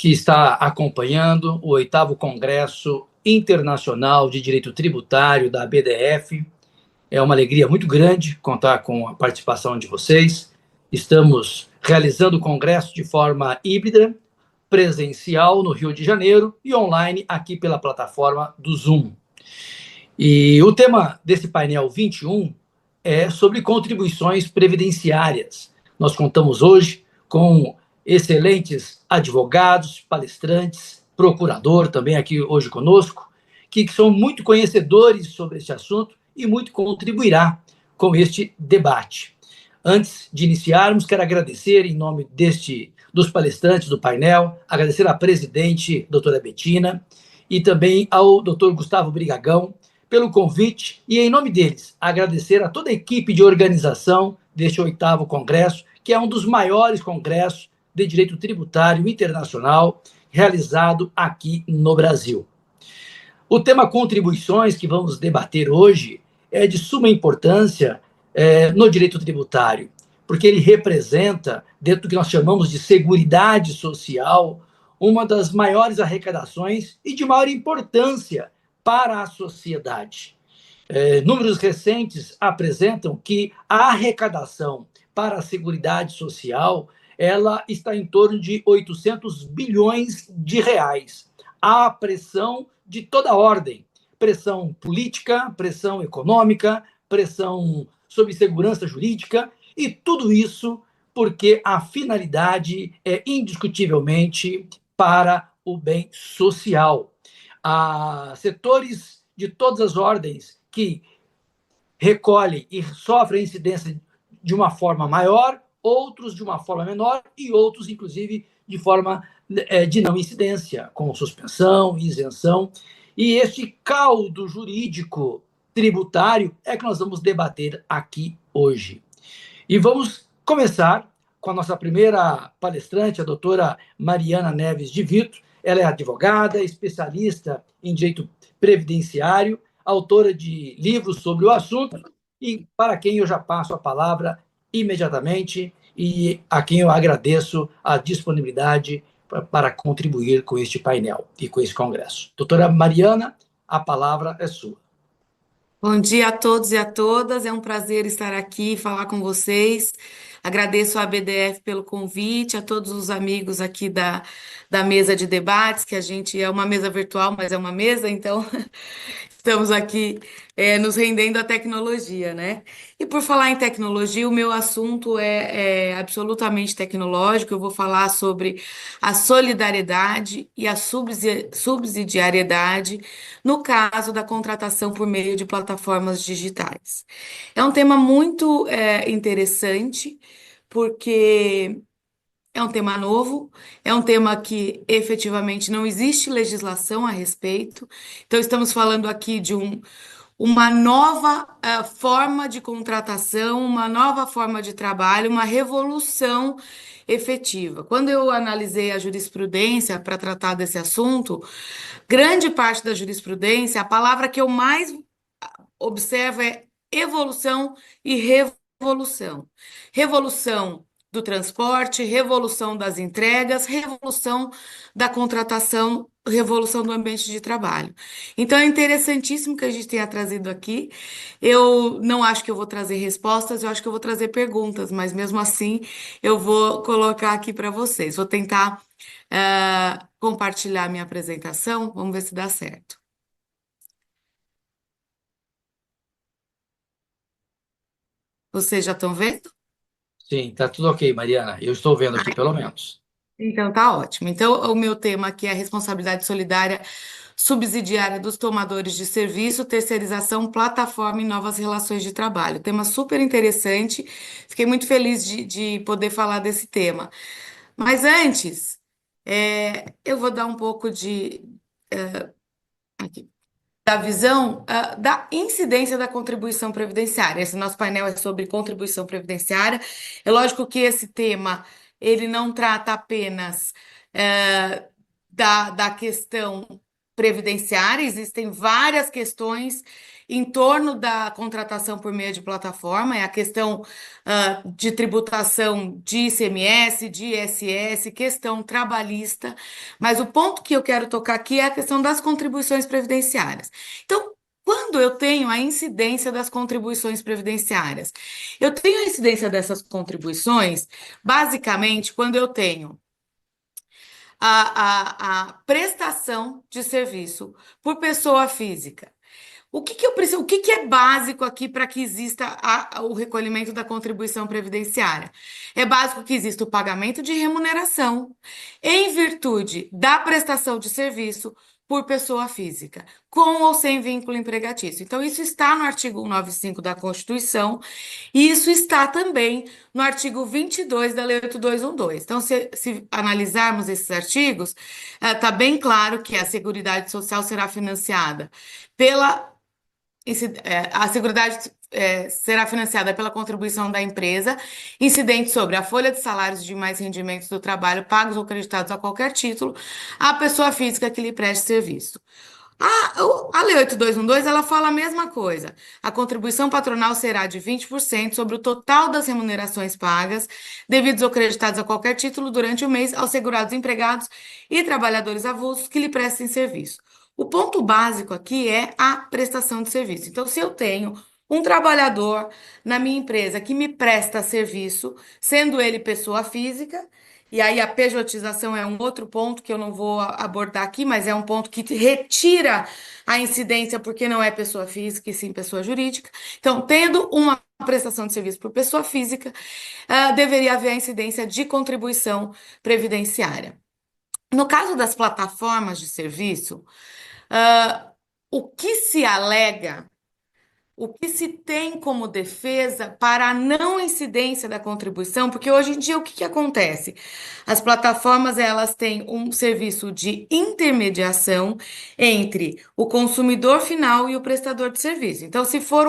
que está acompanhando o 8º Congresso Internacional de Direito Tributário da BDF. É uma alegria muito grande contar com a participação de vocês. Estamos realizando o congresso de forma híbrida, presencial no Rio de Janeiro e online aqui pela plataforma do Zoom. E o tema desse painel 21 é sobre contribuições previdenciárias. Nós contamos hoje com excelentes advogados, palestrantes, procurador também aqui hoje conosco, que são muito conhecedores sobre este assunto e muito contribuirá com este debate. Antes de iniciarmos, quero agradecer em nome dos palestrantes do painel, agradecer à presidente, doutora Betina, e também ao doutor Gustavo Brigagão, pelo convite e, em nome deles, agradecer a toda a equipe de organização deste 8º Congresso, que é um dos maiores congressos de direito tributário internacional realizado aqui no Brasil. O tema contribuições que vamos debater hoje é de suma importância no direito tributário, porque ele representa, dentro do que nós chamamos de seguridade social, uma das maiores arrecadações e de maior importância para a sociedade. Números recentes apresentam que a arrecadação para a Seguridade Social ela está em torno de 800 bilhões de reais. Há pressão de toda ordem, pressão política, pressão econômica, pressão sobre segurança jurídica, e tudo isso porque a finalidade é indiscutivelmente para o bem social. Há setores de todas as ordens que recolhem e sofrem incidência de uma forma maior, outros de uma forma menor e outros, inclusive, de forma de não incidência, com suspensão, isenção. E este caldo jurídico tributário é que nós vamos debater aqui hoje. E vamos começar com a nossa primeira palestrante, a doutora Mariana Neves de Vito. Ela é advogada, especialista em direito previdenciário, autora de livros sobre o assunto e para quem eu já passo a palavra imediatamente e a quem eu agradeço a disponibilidade para contribuir com este painel e com esse congresso. Doutora Mariana, a palavra é sua. Bom dia a todos e a todas, é um prazer estar aqui e falar com vocês. Agradeço à BDF pelo convite, a todos os amigos aqui da mesa de debates, que a gente é uma mesa virtual, mas é uma mesa, então estamos aqui nos rendendo à tecnologia, né? E por falar em tecnologia, o meu assunto é absolutamente tecnológico. Eu vou falar sobre a solidariedade e a subsidiariedade no caso da contratação por meio de plataformas digitais. É um tema muito interessante, porque é um tema novo, é um tema que efetivamente não existe legislação a respeito. Então, estamos falando aqui de uma nova forma de contratação, uma nova forma de trabalho, uma revolução efetiva. Quando eu analisei a jurisprudência para tratar desse assunto, grande parte da jurisprudência, a palavra que eu mais observo é evolução e revolução. Revolução do transporte, revolução das entregas, revolução da contratação, revolução do ambiente de trabalho. Então é interessantíssimo que a gente tenha trazido aqui. Eu não acho que eu vou trazer respostas, eu acho que eu vou trazer perguntas, mas mesmo assim eu vou colocar aqui para vocês. Vou tentar compartilhar minha apresentação, vamos ver se dá certo. Vocês já estão vendo? Sim, está tudo ok, Mariana. Eu estou vendo aqui, pelo menos. Então, tá ótimo. Então, o meu tema aqui é a responsabilidade solidária subsidiária dos tomadores de serviço, terceirização, plataforma e novas relações de trabalho. Tema super interessante. Fiquei muito feliz de poder falar desse tema. Mas antes, eu vou dar um pouco aqui, da visão da incidência da contribuição previdenciária. Esse nosso painel é sobre contribuição previdenciária. É lógico que esse tema ele não trata apenas da questão previdenciária, existem várias questões em torno da contratação por meio de plataforma, é a questão de tributação de ICMS, de ISS, questão trabalhista, mas o ponto que eu quero tocar aqui é a questão das contribuições previdenciárias. Então, quando eu tenho a incidência das contribuições previdenciárias? Eu tenho a incidência dessas contribuições, basicamente, quando eu tenho a prestação de serviço por pessoa física. O que que eu preciso, o que que é básico aqui para que exista o recolhimento da contribuição previdenciária? É básico que exista o pagamento de remuneração em virtude da prestação de serviço por pessoa física, com ou sem vínculo empregatício. Então, isso está no artigo 195 da Constituição e isso está também no artigo 22 da Lei 8212. Então, se analisarmos esses artigos, está bem claro que a Seguridade Social será financiada pela a Seguridade será financiada pela contribuição da empresa, incidente sobre a folha de salários e demais rendimentos do trabalho pagos ou creditados a qualquer título à pessoa física que lhe preste serviço. A Lei 8212, ela fala a mesma coisa. A contribuição patronal será de 20% sobre o total das remunerações pagas, devidos ou creditados a qualquer título durante o mês aos segurados empregados e trabalhadores avulsos que lhe prestem serviço. O ponto básico aqui é a prestação de serviço. Então, se eu tenho um trabalhador na minha empresa que me presta serviço, sendo ele pessoa física, e aí a pejotização é um outro ponto que eu não vou abordar aqui, mas é um ponto que retira a incidência porque não é pessoa física e sim pessoa jurídica. Então, tendo uma prestação de serviço por pessoa física, deveria haver a incidência de contribuição previdenciária. No caso das plataformas de serviço, o que se alega, o que se tem como defesa para a não incidência da contribuição, porque hoje em dia o que que acontece? As plataformas elas têm um serviço de intermediação entre o consumidor final e o prestador de serviço. Então, se for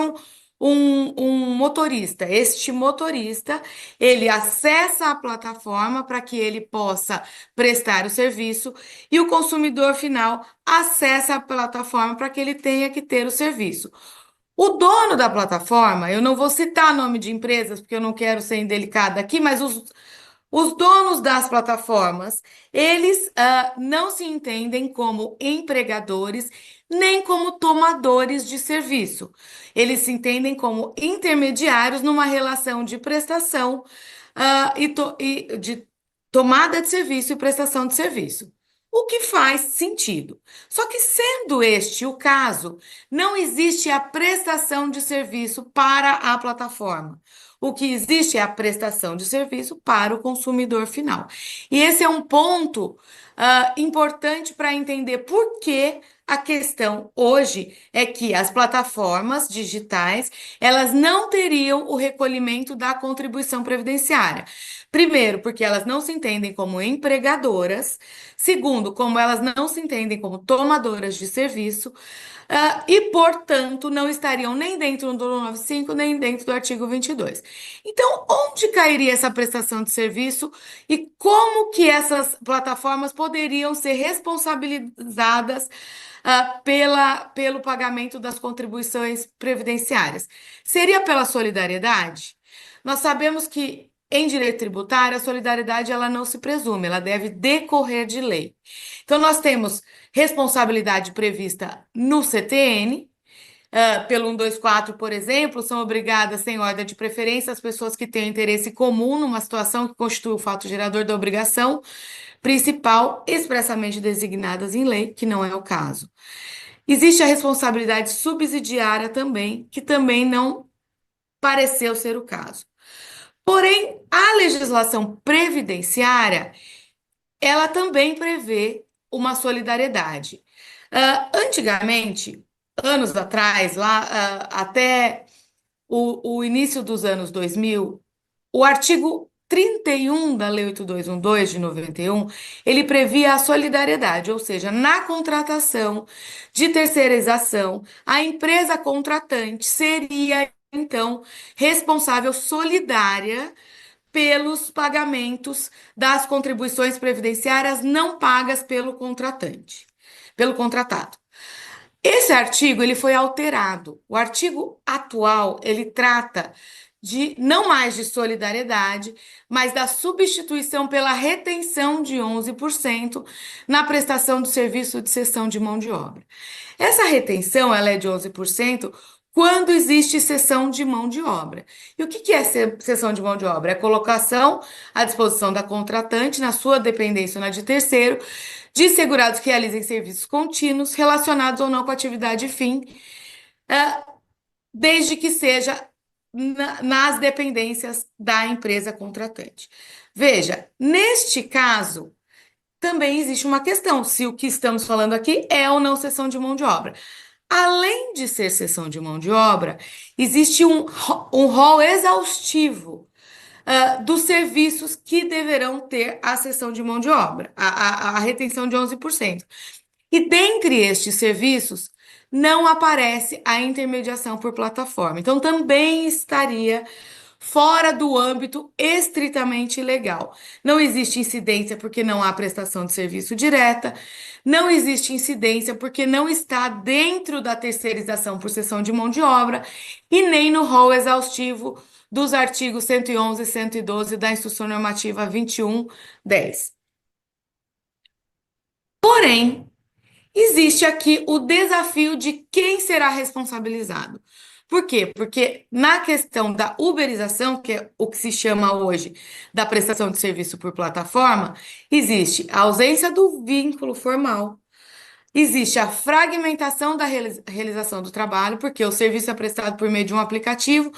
um motorista, este motorista, ele acessa a plataforma para que ele possa prestar o serviço e o consumidor final acessa a plataforma para que ele tenha que ter o serviço. O dono da plataforma, eu não vou citar nome de empresas porque eu não quero ser indelicada aqui, mas os donos das plataformas, eles não se entendem como empregadores nem como tomadores de serviço. Eles se entendem como intermediários numa relação de prestação, e de tomada de serviço e prestação de serviço. O que faz sentido. Só que, sendo este o caso, não existe a prestação de serviço para a plataforma. O que existe é a prestação de serviço para o consumidor final. E esse é um ponto importante para entender por que a questão hoje é que as plataformas digitais, elas não teriam o recolhimento da contribuição previdenciária. Primeiro, porque elas não se entendem como empregadoras. Segundo, como elas não se entendem como tomadoras de serviço. E, portanto, não estariam nem dentro do 195, nem dentro do artigo 22. Então, onde cairia essa prestação de serviço e como que essas plataformas poderiam ser responsabilizadas pelo pagamento das contribuições previdenciárias? Seria pela solidariedade? Nós sabemos que em direito tributário, a solidariedade ela não se presume, ela deve decorrer de lei. Então, nós temos responsabilidade prevista no CTN, pelo 124, por exemplo, são obrigadas, sem ordem de preferência, as pessoas que têm interesse comum numa situação que constitui o fato gerador da obrigação principal, expressamente designadas em lei, que não é o caso. Existe a responsabilidade subsidiária também, que também não pareceu ser o caso. Porém, a legislação previdenciária, ela também prevê uma solidariedade. Antigamente, anos atrás, lá até o início dos anos 2000, o artigo 31 da Lei 8212 de 91, ele previa a solidariedade, ou seja, na contratação de terceirização, a empresa contratante seria, então, responsável solidária pelos pagamentos das contribuições previdenciárias não pagas pelo contratante, pelo contratado. Esse artigo ele foi alterado. O artigo atual ele trata de não mais de solidariedade, mas da substituição pela retenção de 11% na prestação do serviço de cessão de mão de obra. Essa retenção ela é de 11% quando existe cessão de mão de obra. E o que é cessão de mão de obra? É colocação à disposição da contratante, na sua dependência ou na de terceiro, de segurados que realizem serviços contínuos, relacionados ou não com a atividade fim, desde que seja nas dependências da empresa contratante. Veja, neste caso, também existe uma questão, se o que estamos falando aqui é ou não cessão de mão de obra. Além de ser cessão de mão de obra, existe um rol exaustivo dos serviços que deverão ter a cessão de mão de obra, a retenção de 11%. E dentre estes serviços, não aparece a intermediação por plataforma. Então, também estaria fora do âmbito estritamente legal. Não existe incidência porque não há prestação de serviço direta, não existe incidência porque não está dentro da terceirização por cessão de mão de obra e nem no rol exaustivo dos artigos 111 e 112 da Instrução Normativa 2110. Porém, existe aqui o desafio de quem será responsabilizado. Por quê? Porque na questão da uberização, que é o que se chama hoje da prestação de serviço por plataforma, existe a ausência do vínculo formal, existe a fragmentação da realização do trabalho, porque o serviço é prestado por meio de um aplicativo,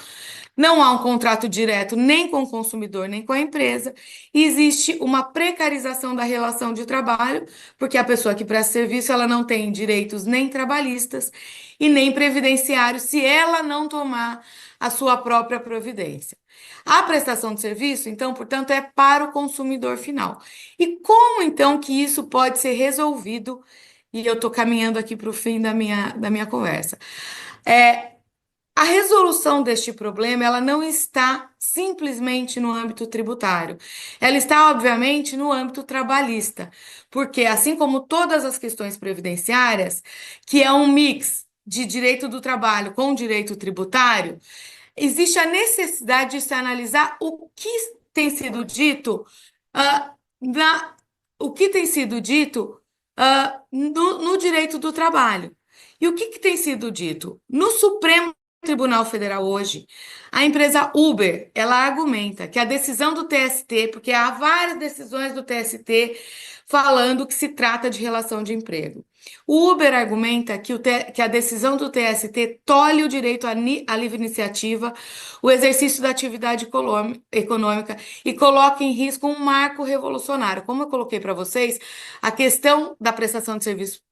não há um contrato direto nem com o consumidor, nem com a empresa. E existe uma precarização da relação de trabalho, porque a pessoa que presta serviço, ela não tem direitos nem trabalhistas e nem previdenciários se ela não tomar a sua própria providência. A prestação de serviço, então, portanto, é para o consumidor final. E como, então, que isso pode ser resolvido? E eu estou caminhando aqui para o fim da minha conversa. A resolução deste problema, ela não está simplesmente no âmbito tributário. Ela está, obviamente, no âmbito trabalhista, porque assim como todas as questões previdenciárias, que é um mix de direito do trabalho com direito tributário, existe a necessidade de se analisar o que tem sido dito, ah, na, o que tem sido dito, no direito do trabalho. E o que tem sido dito? No Supremo Tribunal Federal hoje, a empresa Uber, ela argumenta que a decisão do TST, porque há várias decisões do TST falando que se trata de relação de emprego. O Uber argumenta que a decisão do TST tolhe o direito à livre iniciativa, o exercício da atividade econômica e coloca em risco um marco revolucionário. Como eu coloquei para vocês, a questão da prestação de serviço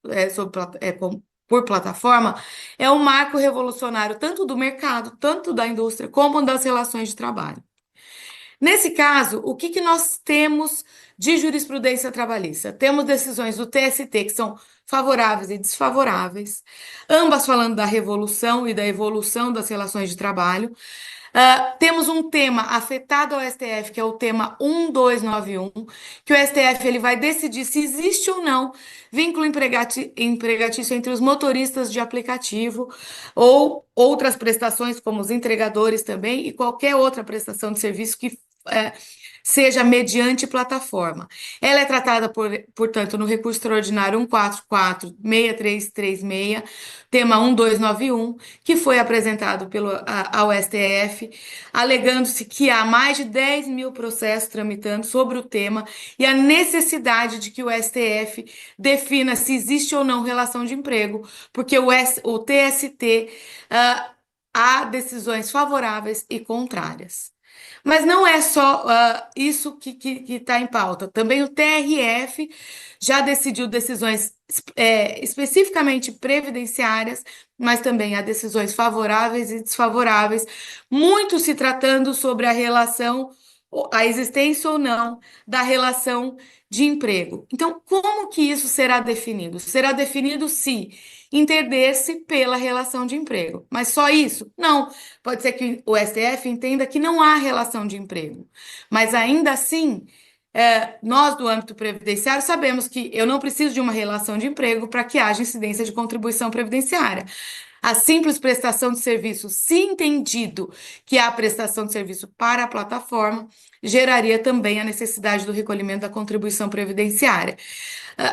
por plataforma é um marco revolucionário tanto do mercado, tanto da indústria, como das relações de trabalho. Nesse caso, o que nós temos de jurisprudência trabalhista? Temos decisões do TST que são favoráveis e desfavoráveis, ambas falando da revolução e da evolução das relações de trabalho. Temos um tema afetado ao STF, que é o tema 1291, que o STF ele vai decidir se existe ou não vínculo empregatício entre os motoristas de aplicativo ou outras prestações, como os entregadores também, e qualquer outra prestação de serviço que seja mediante plataforma. Ela é tratada, portanto, no recurso extraordinário 144-6336, tema 1291, que foi apresentado ao STF, alegando-se que há mais de 10 mil processos tramitando sobre o tema e a necessidade de que o STF defina se existe ou não relação de emprego, porque o TST há decisões favoráveis e contrárias. Mas não é só isso que está em pauta. Também o TRF já decidiu decisões especificamente previdenciárias, mas também há decisões favoráveis e desfavoráveis, muito se tratando sobre a relação, a existência ou não da relação de emprego. Então, como que isso será definido? Será definido se entender-se pela relação de emprego. Mas só isso? Não. Pode ser que o STF entenda que não há relação de emprego. Mas ainda assim, nós do âmbito previdenciário sabemos que eu não preciso de uma relação de emprego para que haja incidência de contribuição previdenciária. A simples prestação de serviço, se entendido que há prestação de serviço para a plataforma, geraria também a necessidade do recolhimento da contribuição previdenciária.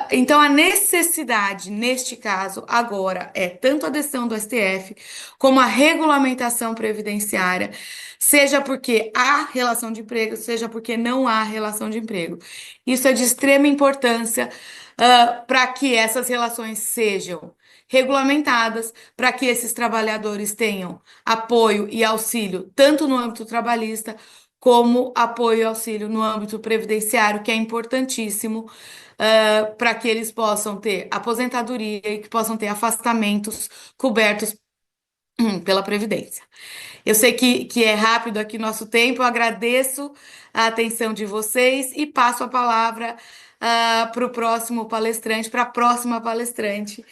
Então, a necessidade, neste caso, agora, é tanto a decisão do STF, como a regulamentação previdenciária, seja porque há relação de emprego, seja porque não há relação de emprego. Isso é de extrema importância, para que essas relações sejam regulamentadas, para que esses trabalhadores tenham apoio e auxílio, tanto no âmbito trabalhista, como apoio e auxílio no âmbito previdenciário, que é importantíssimo, para que eles possam ter aposentadoria e que possam ter afastamentos cobertos pela Previdência. Eu sei que é rápido aqui nosso tempo, eu agradeço a atenção de vocês e passo a palavra para o próximo palestrante, para a próxima palestrante,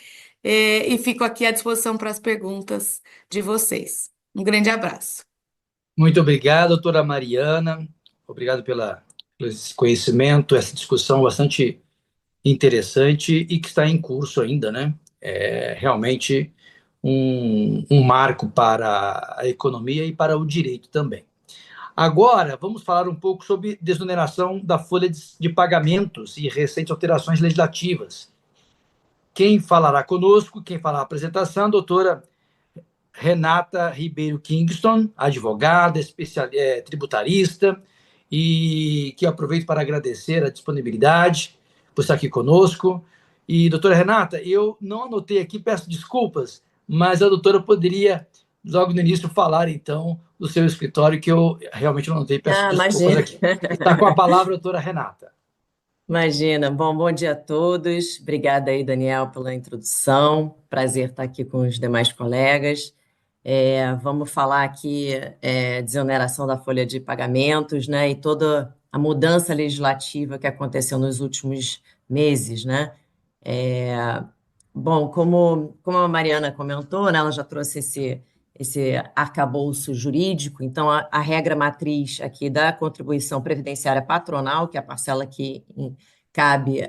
e fico aqui à disposição para as perguntas de vocês. Um grande abraço. Muito obrigado, doutora Mariana. Obrigado pelo esse conhecimento, essa discussão bastante interessante e que está em curso ainda, né? É realmente um marco para a economia e para o direito também. Agora, vamos falar um pouco sobre desoneração da folha de pagamentos e recentes alterações legislativas. Quem falará conosco, quem fará a apresentação, a doutora Renata Ribeiro Kingston, advogada, tributarista, e que aproveito para agradecer a disponibilidade por estar aqui conosco. E, doutora Renata, eu não anotei aqui, peço desculpas, mas a doutora poderia, logo no início, falar, então, do seu escritório, que eu realmente não anotei, peço desculpas Imagina. aqui. Está com a palavra a doutora Renata. Imagina. Bom dia a todos. Obrigada aí, Daniel, pela introdução. Prazer estar aqui com os demais colegas. Vamos falar aqui desoneração da folha de pagamentos, né, e toda a mudança legislativa que aconteceu nos últimos meses, né? Bom, como a Mariana comentou, né, ela já trouxe esse arcabouço jurídico, então a regra matriz aqui da contribuição previdenciária patronal, que é a parcela que cabe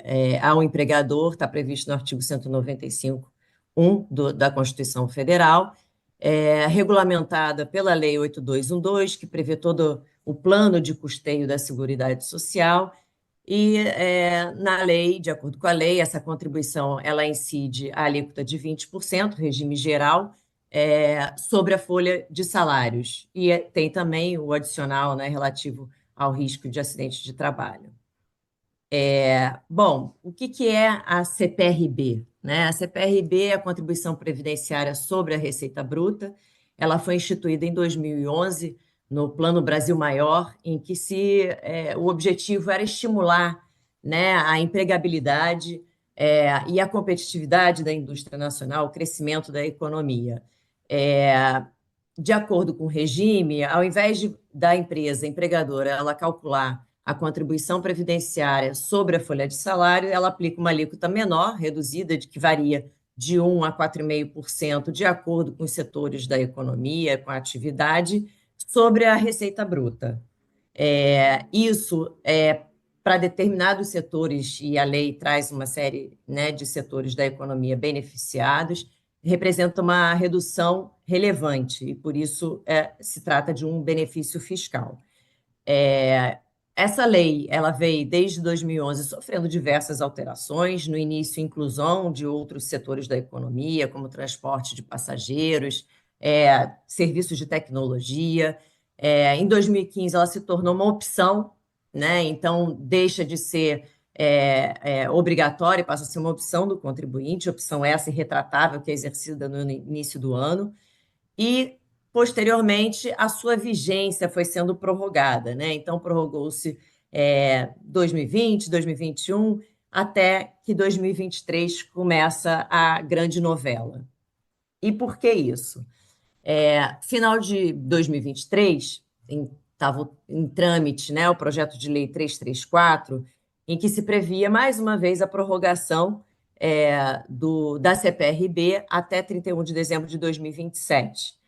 ao empregador, está previsto no artigo 195.1 da Constituição Federal, regulamentada pela Lei 8212, que prevê todo o plano de custeio da Seguridade Social, e na lei, de acordo com a lei, essa contribuição ela incide a alíquota de 20%, regime geral, sobre a folha de salários. E tem também o adicional, né, relativo ao risco de acidente de trabalho. Bom, o que é a CPRB? Né? A CPRB é a Contribuição Previdenciária sobre a Receita Bruta. Ela foi instituída em 2011 no Plano Brasil Maior, em que o objetivo era estimular, né, a empregabilidade e a competitividade da indústria nacional, o crescimento da economia. De acordo com o regime, ao invés da empresa empregadora ela calcular a contribuição previdenciária sobre a folha de salário, ela aplica uma alíquota menor, reduzida, que varia de 1 a 4,5%, de acordo com os setores da economia, com a atividade, sobre a receita bruta. Isso para determinados setores, e a lei traz uma série, né, de setores da economia beneficiados, representa uma redução relevante, e por isso se trata de um benefício fiscal. Essa lei ela veio desde 2011 sofrendo diversas alterações, no início inclusão de outros setores da economia, como transporte de passageiros, serviços de tecnologia. Em 2015 ela se tornou uma opção, né? Então deixa de ser obrigatória e passa a ser uma opção do contribuinte, opção essa irretratável que é exercida no início do ano, e posteriormente, a sua vigência foi sendo prorrogada, né? Então, prorrogou-se 2020, 2021, até que 2023 começa a grande novela. E por que isso? Final de 2023, estava em trâmite, né, o projeto de lei 334, em que se previa, mais uma vez, a prorrogação da CPRB até 31 de dezembro de 2027.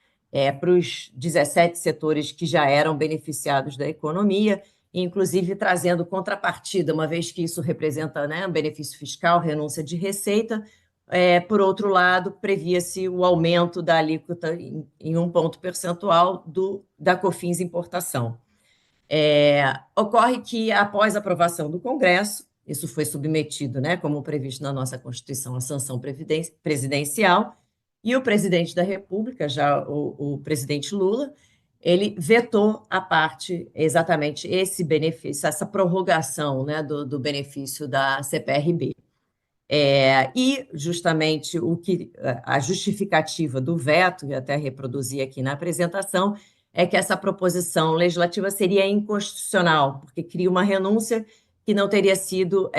Para os 17 setores que já eram beneficiados da economia, inclusive trazendo contrapartida, uma vez que isso representa, né, um benefício fiscal, renúncia de receita. Por outro lado, previa-se o aumento da alíquota em 1 ponto percentual da COFINS importação. Ocorre que, após a aprovação do Congresso, isso foi submetido, né, como previsto na nossa Constituição, à sanção presidencial, e o presidente da República, já o presidente Lula, ele vetou a parte, exatamente esse benefício, essa prorrogação, né, do benefício da CPRB. E justamente a justificativa do veto, e até reproduzi aqui na apresentação, é que essa proposição legislativa seria inconstitucional, porque cria uma renúncia que não teria sido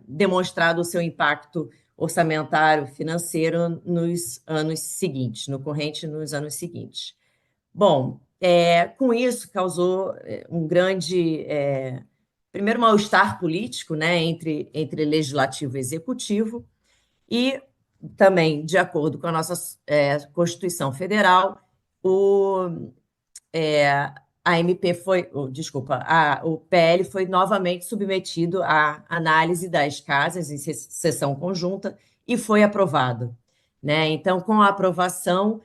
demonstrado o seu impacto orçamentário financeiro nos anos seguintes, no corrente nos anos seguintes. Bom, com isso causou um grande, primeiro, mal-estar político, né, entre legislativo e executivo, e também, de acordo com a nossa Constituição Federal, o PL foi novamente submetido à análise das casas em sessão conjunta e foi aprovado, né? Então, com a aprovação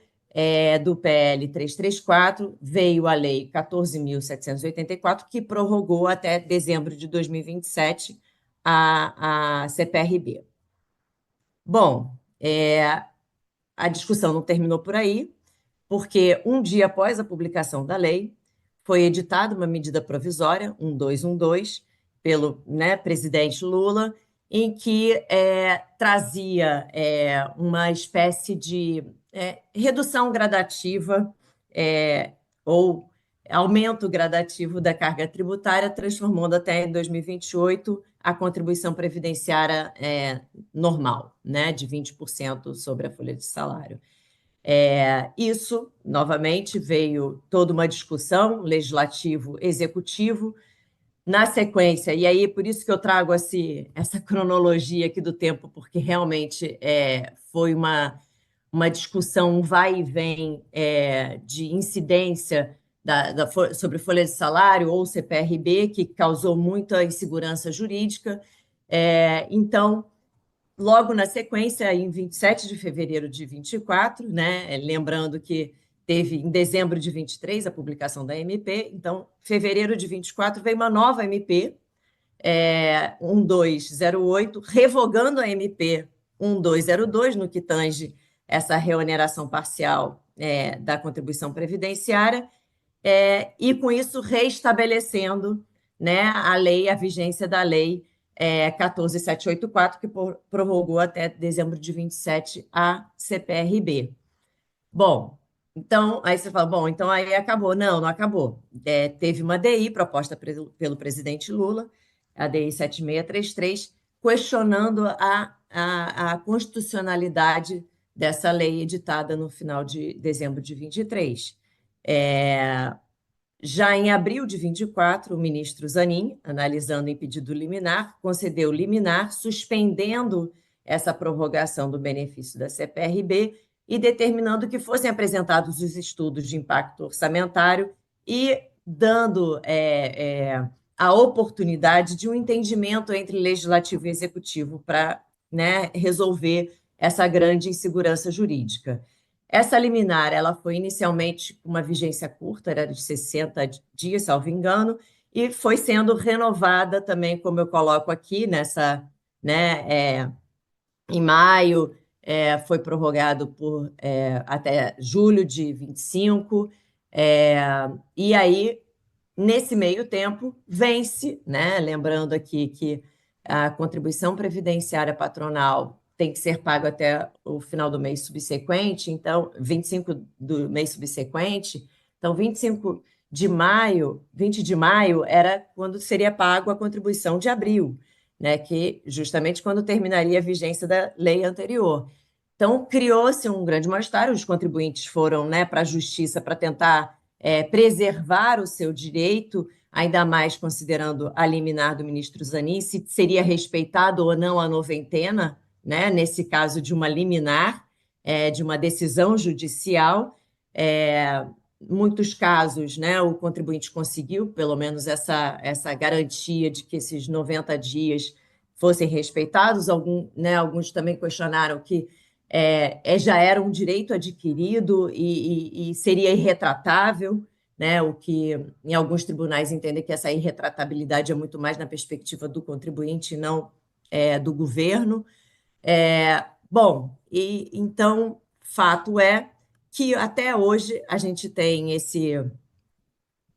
do PL 334, veio a Lei 14.784, que prorrogou até dezembro de 2027 a CPRB. Bom, a discussão não terminou por aí, porque um dia após a publicação da lei, foi editada uma medida provisória, 1212, pelo, né, presidente Lula, em que trazia uma espécie de redução gradativa ou aumento gradativo da carga tributária, transformando até em 2028 a contribuição previdenciária normal, né, de 20% sobre a folha de salário. Isso, novamente, veio toda uma discussão legislativo-executivo. Na sequência, e aí por isso que eu trago essa cronologia aqui do tempo, porque realmente foi uma discussão, um vai e vem de incidência sobre folha de salário ou CPRB, que causou muita insegurança jurídica. Então, logo na sequência, em 27 de fevereiro de 24, né, lembrando que teve em dezembro de 23 a publicação da MP, então, fevereiro de 24 veio uma nova MP, 1208, revogando a MP 1202, no que tange essa reoneração parcial da contribuição previdenciária, e com isso reestabelecendo, né, a vigência da lei 14.784, que prorrogou até dezembro de 27 a CPRB. Bom, então, aí você fala, bom, então aí acabou. Não acabou. Teve uma DI proposta pelo presidente Lula, a DI 7633, questionando a constitucionalidade dessa lei editada no final de dezembro de 23. Já em abril de 24, o ministro Zanin, analisando em pedido liminar, concedeu liminar, suspendendo essa prorrogação do benefício da CPRB e determinando que fossem apresentados os estudos de impacto orçamentário e dando a oportunidade de um entendimento entre legislativo e executivo para, né, resolver essa grande insegurança jurídica. Essa liminar, ela foi inicialmente com uma vigência curta, era de 60 dias, salvo engano, e foi sendo renovada também, como eu coloco aqui, em maio, foi prorrogado por até julho de 25, e aí, nesse meio tempo, vence, né? Lembrando aqui que a contribuição previdenciária patronal tem que ser pago até o final do mês subsequente, então, 25 do mês subsequente, então, 20 de maio era quando seria pago a contribuição de abril, né, que justamente quando terminaria a vigência da lei anterior. Então, criou-se um grande mal-estar, os contribuintes foram, né, para a justiça para tentar preservar o seu direito, ainda mais considerando a liminar do ministro Zanin, se seria respeitado ou não a noventena, né, nesse caso de uma liminar, de uma decisão judicial, muitos casos, né, o contribuinte conseguiu pelo menos essa garantia de que esses 90 dias fossem respeitados. Alguns também questionaram que já era um direito adquirido e seria irretratável, né, o que em alguns tribunais entendem que essa irretratabilidade é muito mais na perspectiva do contribuinte e não do governo. Bom, e então, fato é que até hoje a gente tem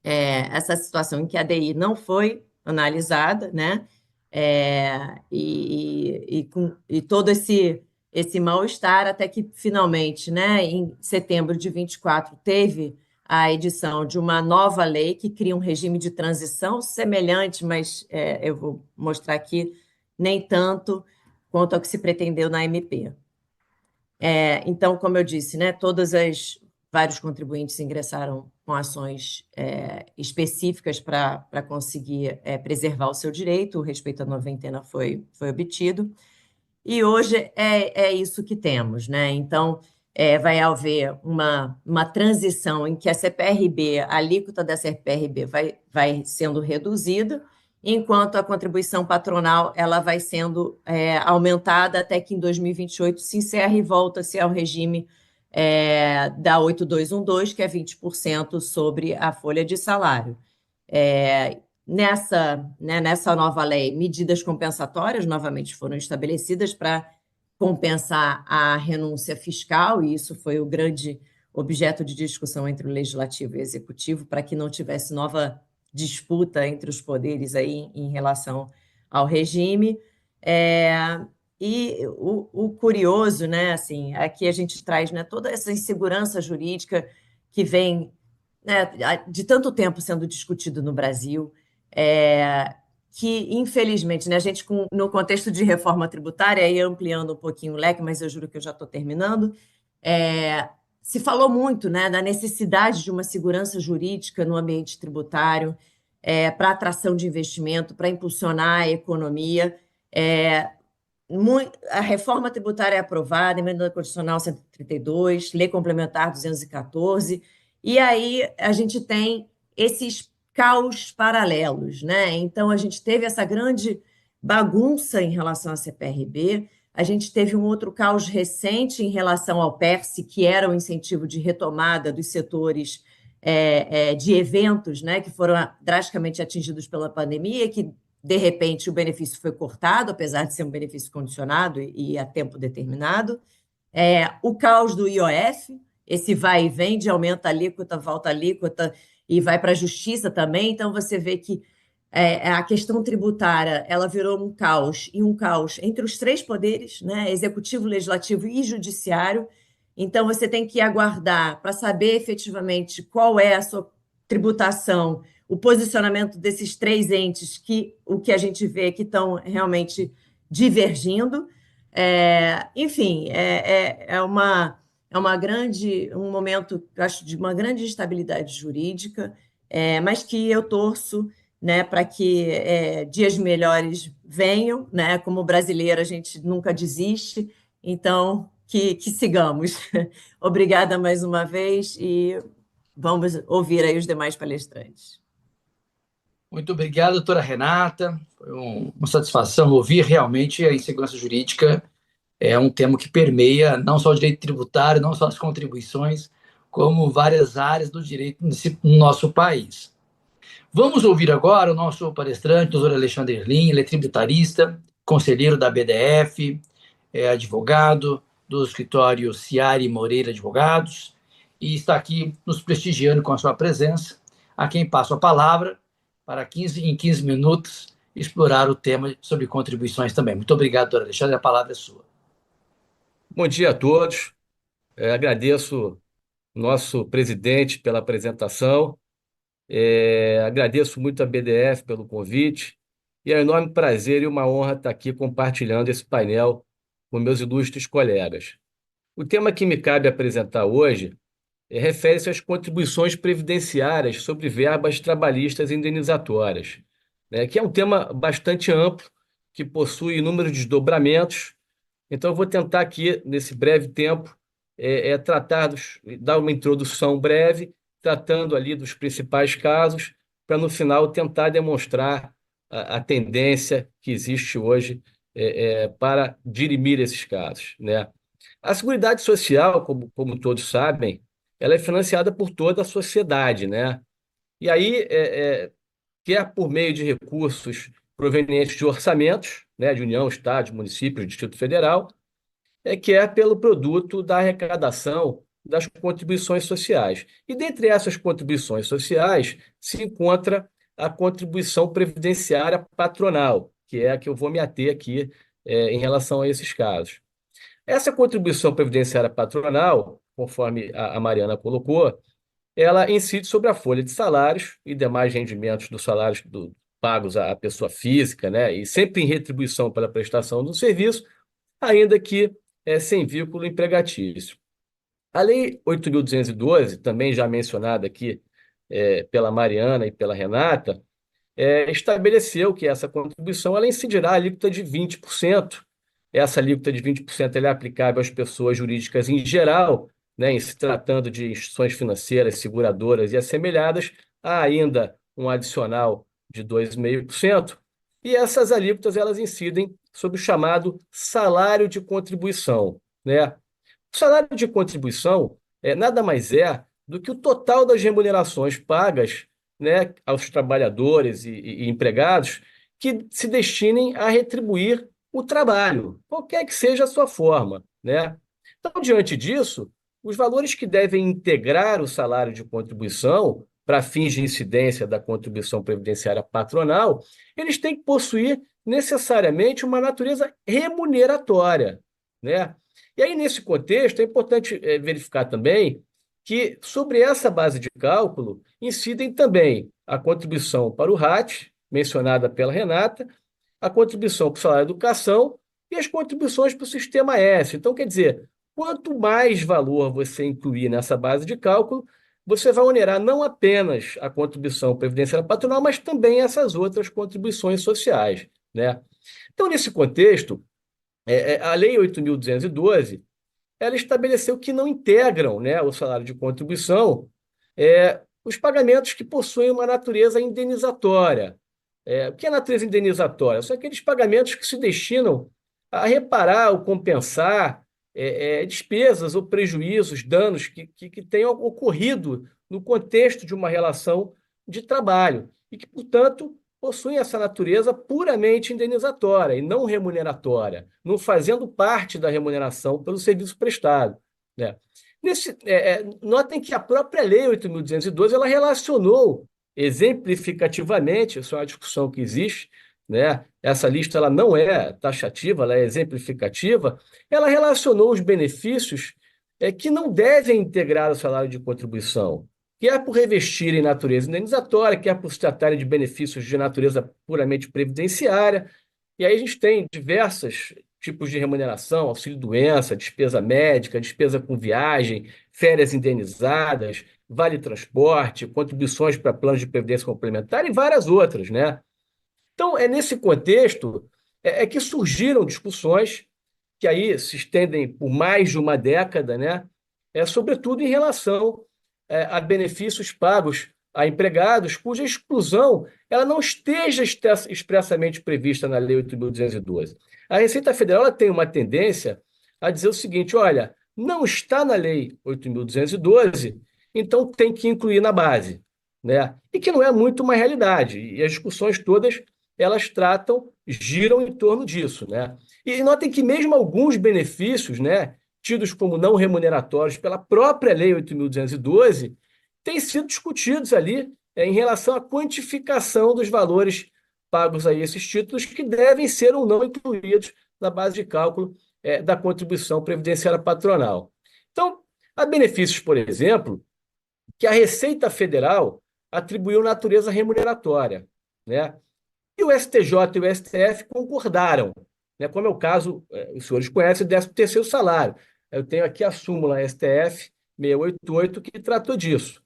essa situação em que a DI não foi analisada, né? E todo esse mal-estar, até que finalmente, né, em setembro de 24, teve a edição de uma nova lei que cria um regime de transição semelhante, mas eu vou mostrar aqui, nem tanto quanto ao que se pretendeu na MP. Então, como eu disse, né, vários contribuintes ingressaram com ações específicas para conseguir preservar o seu direito, o respeito à noventena foi obtido, e hoje é isso que temos, né? Então, vai haver uma transição em que a alíquota da CPRB vai sendo reduzida, enquanto a contribuição patronal ela vai sendo aumentada até que em 2028 se encerra e volta-se ao regime da 8212, que é 20% sobre a folha de salário. Nessa nova lei, medidas compensatórias novamente foram estabelecidas para compensar a renúncia fiscal, e isso foi o grande objeto de discussão entre o Legislativo e o Executivo, para que não tivesse nova disputa entre os poderes aí em relação ao regime. E o curioso, né, assim, aqui a gente traz, né, toda essa insegurança jurídica que vem, né, de tanto tempo sendo discutido no Brasil, que, infelizmente, né, a gente, no contexto de reforma tributária, aí ampliando um pouquinho o leque, mas eu juro que eu já estou terminando, se falou muito, né, da necessidade de uma segurança jurídica no ambiente tributário, para atração de investimento, para impulsionar a economia. A reforma tributária é aprovada, emenda constitucional 132, lei complementar 214, e aí a gente tem esses caos paralelos, né? Então, a gente teve essa grande bagunça em relação à CPRB, a gente teve um outro caos recente em relação ao PERSE, que era o incentivo de retomada dos setores de eventos, né, que foram drasticamente atingidos pela pandemia, que, de repente, o benefício foi cortado, apesar de ser um benefício condicionado e a tempo determinado. O caos do IOF, esse vai e vem de aumenta a alíquota, volta a alíquota e vai para a justiça também. Então, você vê que a questão tributária ela virou um caos, e um caos entre os três poderes, né? Executivo, legislativo e judiciário. Então, você tem que aguardar para saber efetivamente qual é a sua tributação, o posicionamento desses três entes, o que a gente vê que estão realmente divergindo. Enfim, um momento, eu acho, de uma grande instabilidade jurídica, mas que eu torço, né, para que dias melhores venham, né? Como brasileiro, a gente nunca desiste, então que sigamos. Obrigada mais uma vez e vamos ouvir aí os demais palestrantes. Muito obrigado, doutora Renata. Foi uma satisfação ouvir. Realmente a insegurança jurídica é um tema que permeia não só o direito tributário, não só as contribuições, como várias áreas do direito no nosso país. Vamos ouvir agora o nosso palestrante, doutor Alexandre Erlim. Ele é tributarista, conselheiro da BDF, advogado do escritório Ciari Moreira Advogados, e está aqui nos prestigiando com a sua presença, a quem passo a palavra para em 15 minutos explorar o tema sobre contribuições também. Muito obrigado, doutor Alexandre, a palavra é sua. Bom dia a todos. Agradeço nosso presidente pela apresentação, agradeço muito a BDF pelo convite, e é um enorme prazer e uma honra estar aqui compartilhando esse painel com meus ilustres colegas. O tema que me cabe apresentar hoje refere-se às contribuições previdenciárias sobre verbas trabalhistas indenizatórias, né, que é um tema bastante amplo, que possui inúmeros desdobramentos. Então, eu vou tentar aqui, nesse breve tempo, dar uma introdução breve, tratando ali dos principais casos, para no final tentar demonstrar a tendência que existe hoje para dirimir esses casos, né? A Seguridade Social, como todos sabem, ela é financiada por toda a sociedade, né? E aí, quer por meio de recursos provenientes de orçamentos, né, de União, Estado, municípios, Distrito Federal, quer pelo produto da arrecadação das contribuições sociais. E dentre essas contribuições sociais se encontra a contribuição previdenciária patronal, que é a que eu vou me ater aqui, em relação a esses casos. Essa contribuição previdenciária patronal, conforme a Mariana colocou, ela incide sobre a folha de salários e demais rendimentos dos salários pagos à pessoa física, né, e sempre em retribuição pela prestação do serviço, ainda que sem vínculo empregatício. A Lei 8.212, também já mencionada aqui pela Mariana e pela Renata, estabeleceu que essa contribuição ela incidirá a alíquota de 20%. Essa alíquota de 20% ela é aplicável às pessoas jurídicas em geral, né, em se tratando de instituições financeiras, seguradoras e assemelhadas, há ainda um adicional de 2,5%, e essas alíquotas elas incidem sobre o chamado salário de contribuição, né? O salário de contribuição nada mais é do que o total das remunerações pagas, né, aos trabalhadores e empregados que se destinem a retribuir o trabalho, qualquer que seja a sua forma, né? Então, diante disso, os valores que devem integrar o salário de contribuição para fins de incidência da contribuição previdenciária patronal, eles têm que possuir necessariamente uma natureza remuneratória, né? E aí, nesse contexto, é importante verificar também que, sobre essa base de cálculo, incidem também a contribuição para o RAT, mencionada pela Renata, a contribuição para o salário de educação e as contribuições para o Sistema S. Então, quer dizer, quanto mais valor você incluir nessa base de cálculo, você vai onerar não apenas a contribuição previdenciária patronal, mas também essas outras contribuições sociais, né? Então, nesse contexto, a Lei 8.212 ela estabeleceu que não integram, né, o salário de contribuição os pagamentos que possuem uma natureza indenizatória. O que é natureza indenizatória? São aqueles pagamentos que se destinam a reparar ou compensar despesas ou prejuízos, danos que tenham ocorrido no contexto de uma relação de trabalho e que, portanto, possuem essa natureza puramente indenizatória e não remuneratória, não fazendo parte da remuneração pelo serviço prestado, né? Notem que a própria Lei 8.212 ela relacionou exemplificativamente, isso é uma discussão que existe, né? Essa lista ela não é taxativa, ela é exemplificativa, ela relacionou os benefícios que não devem integrar o salário de contribuição, quer por revestirem natureza indenizatória, quer por se tratarem de benefícios de natureza puramente previdenciária. E aí a gente tem diversos tipos de remuneração: auxílio-doença, despesa médica, despesa com viagem, férias indenizadas, vale-transporte, contribuições para planos de previdência complementar e várias outras, né? Então, é nesse contexto que surgiram discussões que aí se estendem por mais de uma década, né? Sobretudo em relação a benefícios pagos a empregados cuja exclusão ela não esteja expressamente prevista na Lei 8.212. A Receita Federal ela tem uma tendência a dizer o seguinte: olha, não está na Lei 8.212, então tem que incluir na base, né? E que não é muito uma realidade. E as discussões todas elas giram em torno disso, né? E notem que mesmo alguns benefícios, né, tidos como não remuneratórios pela própria Lei 8.212, têm sido discutidos ali em relação à quantificação dos valores pagos a esses títulos que devem ser ou não incluídos na base de cálculo da contribuição previdenciária patronal. Então, há benefícios, por exemplo, que a Receita Federal atribuiu natureza remuneratória, né? E o STJ e o STF concordaram, né? Como é o caso, os senhores conhecem, do 13º salário. Eu tenho aqui a súmula STF 688 que tratou disso.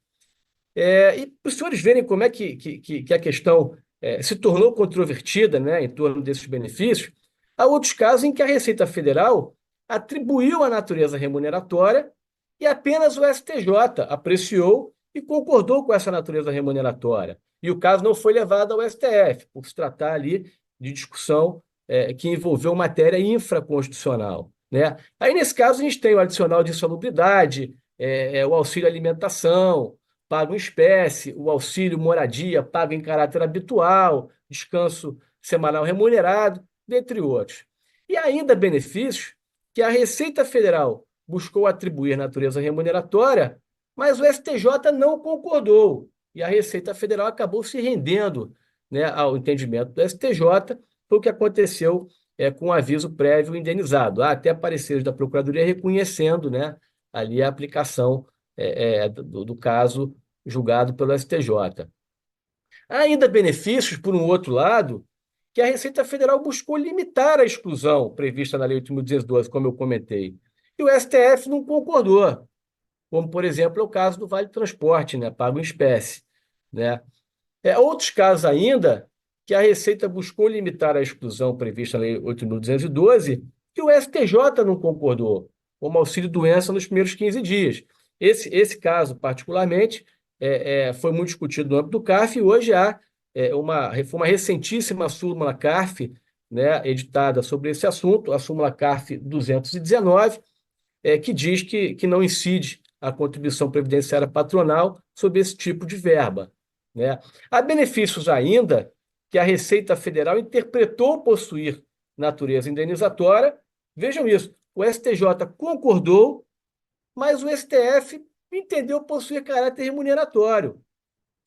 E para os senhores verem como é que a questão se tornou controvertida, né, em torno desses benefícios, há outros casos em que a Receita Federal atribuiu a natureza remuneratória e apenas o STJ apreciou e concordou com essa natureza remuneratória. E o caso não foi levado ao STF, por se tratar ali de discussão que envolveu matéria infraconstitucional, né? Aí, nesse caso, a gente tem o adicional de insalubridade, o auxílio alimentação, pago em espécie, o auxílio moradia, pago em caráter habitual, descanso semanal remunerado, dentre outros. E ainda benefícios que a Receita Federal buscou atribuir natureza remuneratória, mas o STJ não concordou. E a Receita Federal acabou se rendendo, né, ao entendimento do STJ, foi o que aconteceu com o aviso prévio indenizado. Há até pareceres da Procuradoria reconhecendo, né, ali a aplicação do caso julgado pelo STJ. Há ainda benefícios, por um outro lado, que a Receita Federal buscou limitar a exclusão prevista na Lei 8.212, como eu comentei. E o STF não concordou, como, por exemplo, é o caso do Vale Transporte, né, pago em espécie, né? Outros casos ainda, que a Receita buscou limitar a exclusão prevista na Lei 8.212, que o STJ não concordou, como auxílio-doença nos primeiros 15 dias. Esse caso, particularmente, foi muito discutido no âmbito do CARF e hoje há uma recentíssima súmula CARF, né, editada sobre esse assunto, a súmula CARF 219, que diz que não incide a contribuição previdenciária patronal sobre esse tipo de verba, né? Há benefícios ainda que a Receita Federal interpretou possuir natureza indenizatória. Vejam isso, o STJ concordou, mas o STF entendeu possuir caráter remuneratório.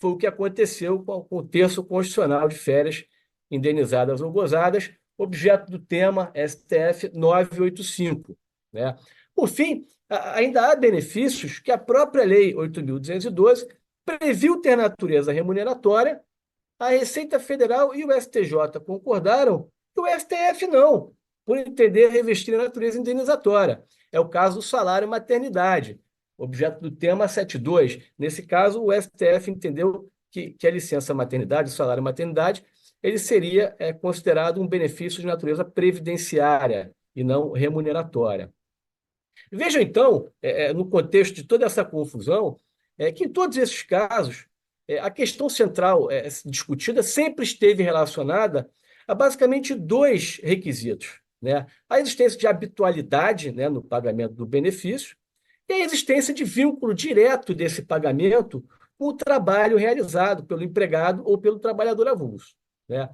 Foi o que aconteceu com o terço constitucional de férias indenizadas ou gozadas, objeto do tema STF 985, né? Por fim, ainda há benefícios que a própria Lei 8.212 previu ter natureza remuneratória, a Receita Federal e o STJ concordaram, e o STF não, por entender revestir a natureza indenizatória. É o caso do salário maternidade, objeto do tema 72. Nesse caso, o STF entendeu que a licença maternidade, o salário maternidade, ele seria considerado um benefício de natureza previdenciária e não remuneratória. Vejam, então, no contexto de toda essa confusão, que em todos esses casos, a questão central discutida sempre esteve relacionada a basicamente dois requisitos, né? A existência de habitualidade, né, no pagamento do benefício e a existência de vínculo direto desse pagamento com o trabalho realizado pelo empregado ou pelo trabalhador avulso, né?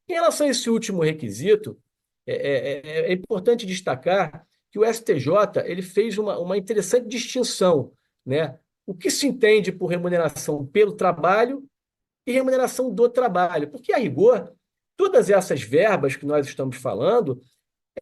Em relação a esse último requisito, é importante destacar que o STJ ele fez uma interessante distinção, né? O que se entende por remuneração pelo trabalho e remuneração do trabalho, porque, a rigor, todas essas verbas que nós estamos falando,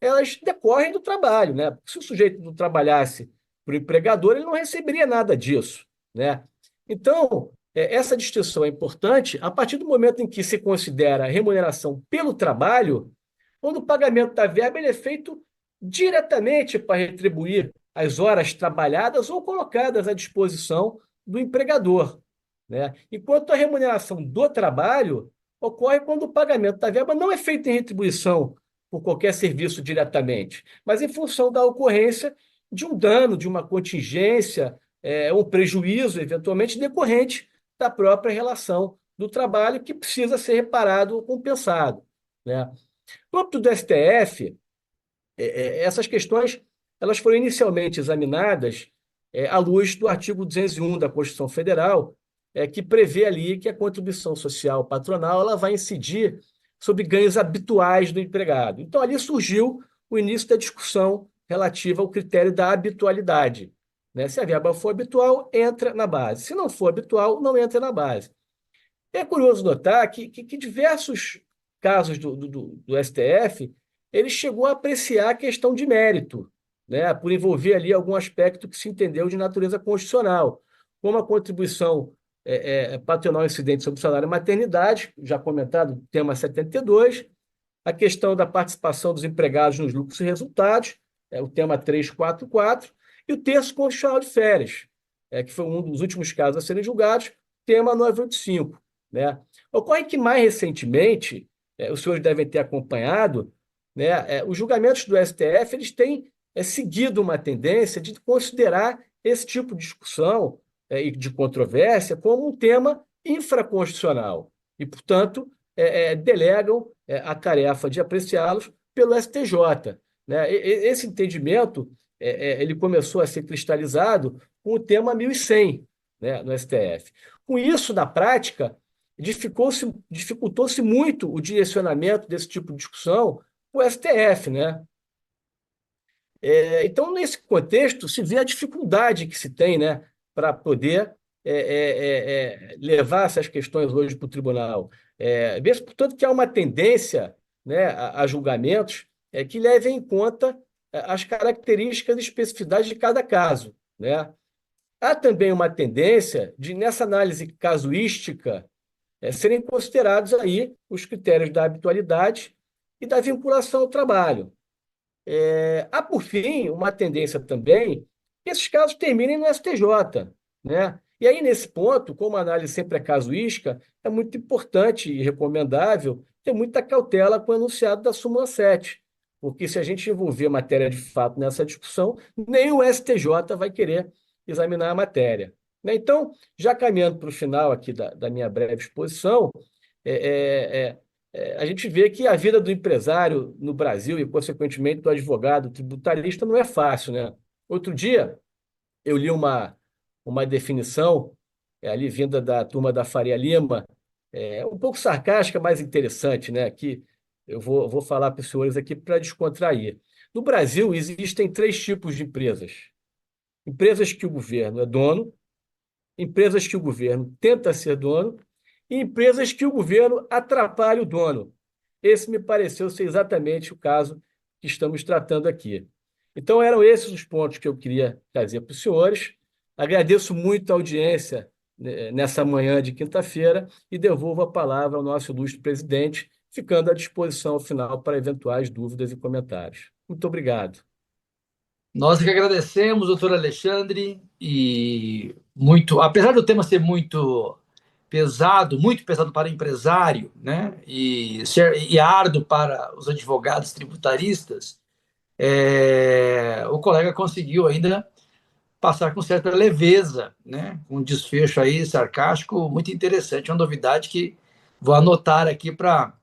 elas decorrem do trabalho, né? Se o sujeito não trabalhasse para o empregador, ele não receberia nada disso, né? Então, essa distinção é importante a partir do momento em que se considera a remuneração pelo trabalho, quando o pagamento da verba ele é feito diretamente para retribuir as horas trabalhadas ou colocadas à disposição do empregador, né? Enquanto a remuneração do trabalho ocorre quando o pagamento da verba não é feito em retribuição por qualquer serviço diretamente, mas em função da ocorrência de um dano, de uma contingência, um prejuízo, eventualmente, decorrente da própria relação do trabalho que precisa ser reparado ou compensado, né? No âmbito do STF, essas questões elas foram inicialmente examinadas à luz do artigo 201 da Constituição Federal, que prevê ali que a contribuição social patronal ela vai incidir sobre ganhos habituais do empregado. Então, ali surgiu o início da discussão relativa ao critério da habitualidade, né? Se a verba for habitual, entra na base. Se não for habitual, não entra na base. É curioso notar que diversos casos do STF ele chegou a apreciar a questão de mérito, né? Por envolver ali algum aspecto que se entendeu de natureza constitucional, como a contribuição patronal incidente sobre o salário e maternidade, já comentado, tema 72, a questão da participação dos empregados nos lucros e resultados, o tema 344, e o terço constitucional de férias, que foi um dos últimos casos a serem julgados, tema 985, né? Ocorre que, mais recentemente, os senhores devem ter acompanhado, né, os julgamentos do STF eles têm seguido uma tendência de considerar esse tipo de discussão e de controvérsia como um tema infraconstitucional e, portanto, delegam a tarefa de apreciá-los pelo STJ, né? Esse entendimento ele começou a ser cristalizado com o tema 1100, né, no STF. Com isso, na prática, dificultou-se muito o direcionamento desse tipo de discussão para o STF, né? Então, nesse contexto, se vê a dificuldade que se tem, né, para poder levar essas questões hoje para o tribunal. Vê-se, portanto, que há uma tendência, né, a julgamentos que levem em conta as características e especificidades de cada caso, né? Há também uma tendência de, nessa análise casuística, serem considerados aí os critérios da habitualidade e da vinculação ao trabalho. Há, por fim, uma tendência também que esses casos terminem no STJ, né? E aí, nesse ponto, como a análise sempre é casuística, é muito importante e recomendável ter muita cautela com o enunciado da súmula 7, porque se a gente envolver matéria de fato nessa discussão, nem o STJ vai querer examinar a matéria, né? Então, já caminhando para o final aqui da minha breve exposição, a gente vê que a vida do empresário no Brasil e, consequentemente, do advogado tributarista não é fácil, né? Outro dia, eu li uma definição ali vinda da turma da Faria Lima, um pouco sarcástica, mas interessante, né? Que eu vou falar para os senhores aqui para descontrair. No Brasil, existem três tipos de empresas. Empresas que o governo é dono, empresas que o governo tenta ser dono e empresas que o governo atrapalha o dono. Esse me pareceu ser exatamente o caso que estamos tratando aqui. Então, eram esses os pontos que eu queria trazer para os senhores. Agradeço muito a audiência nessa manhã de quinta-feira e devolvo a palavra ao nosso ilustre presidente, ficando à disposição ao final para eventuais dúvidas e comentários. Muito obrigado. Nós que agradecemos, doutor Alexandre, e muito, apesar do tema ser muito pesado para o empresário, né, e árduo para os advogados tributaristas, o colega conseguiu ainda passar com certa leveza, né, um desfecho aí sarcástico muito interessante, uma novidade que vou anotar aqui para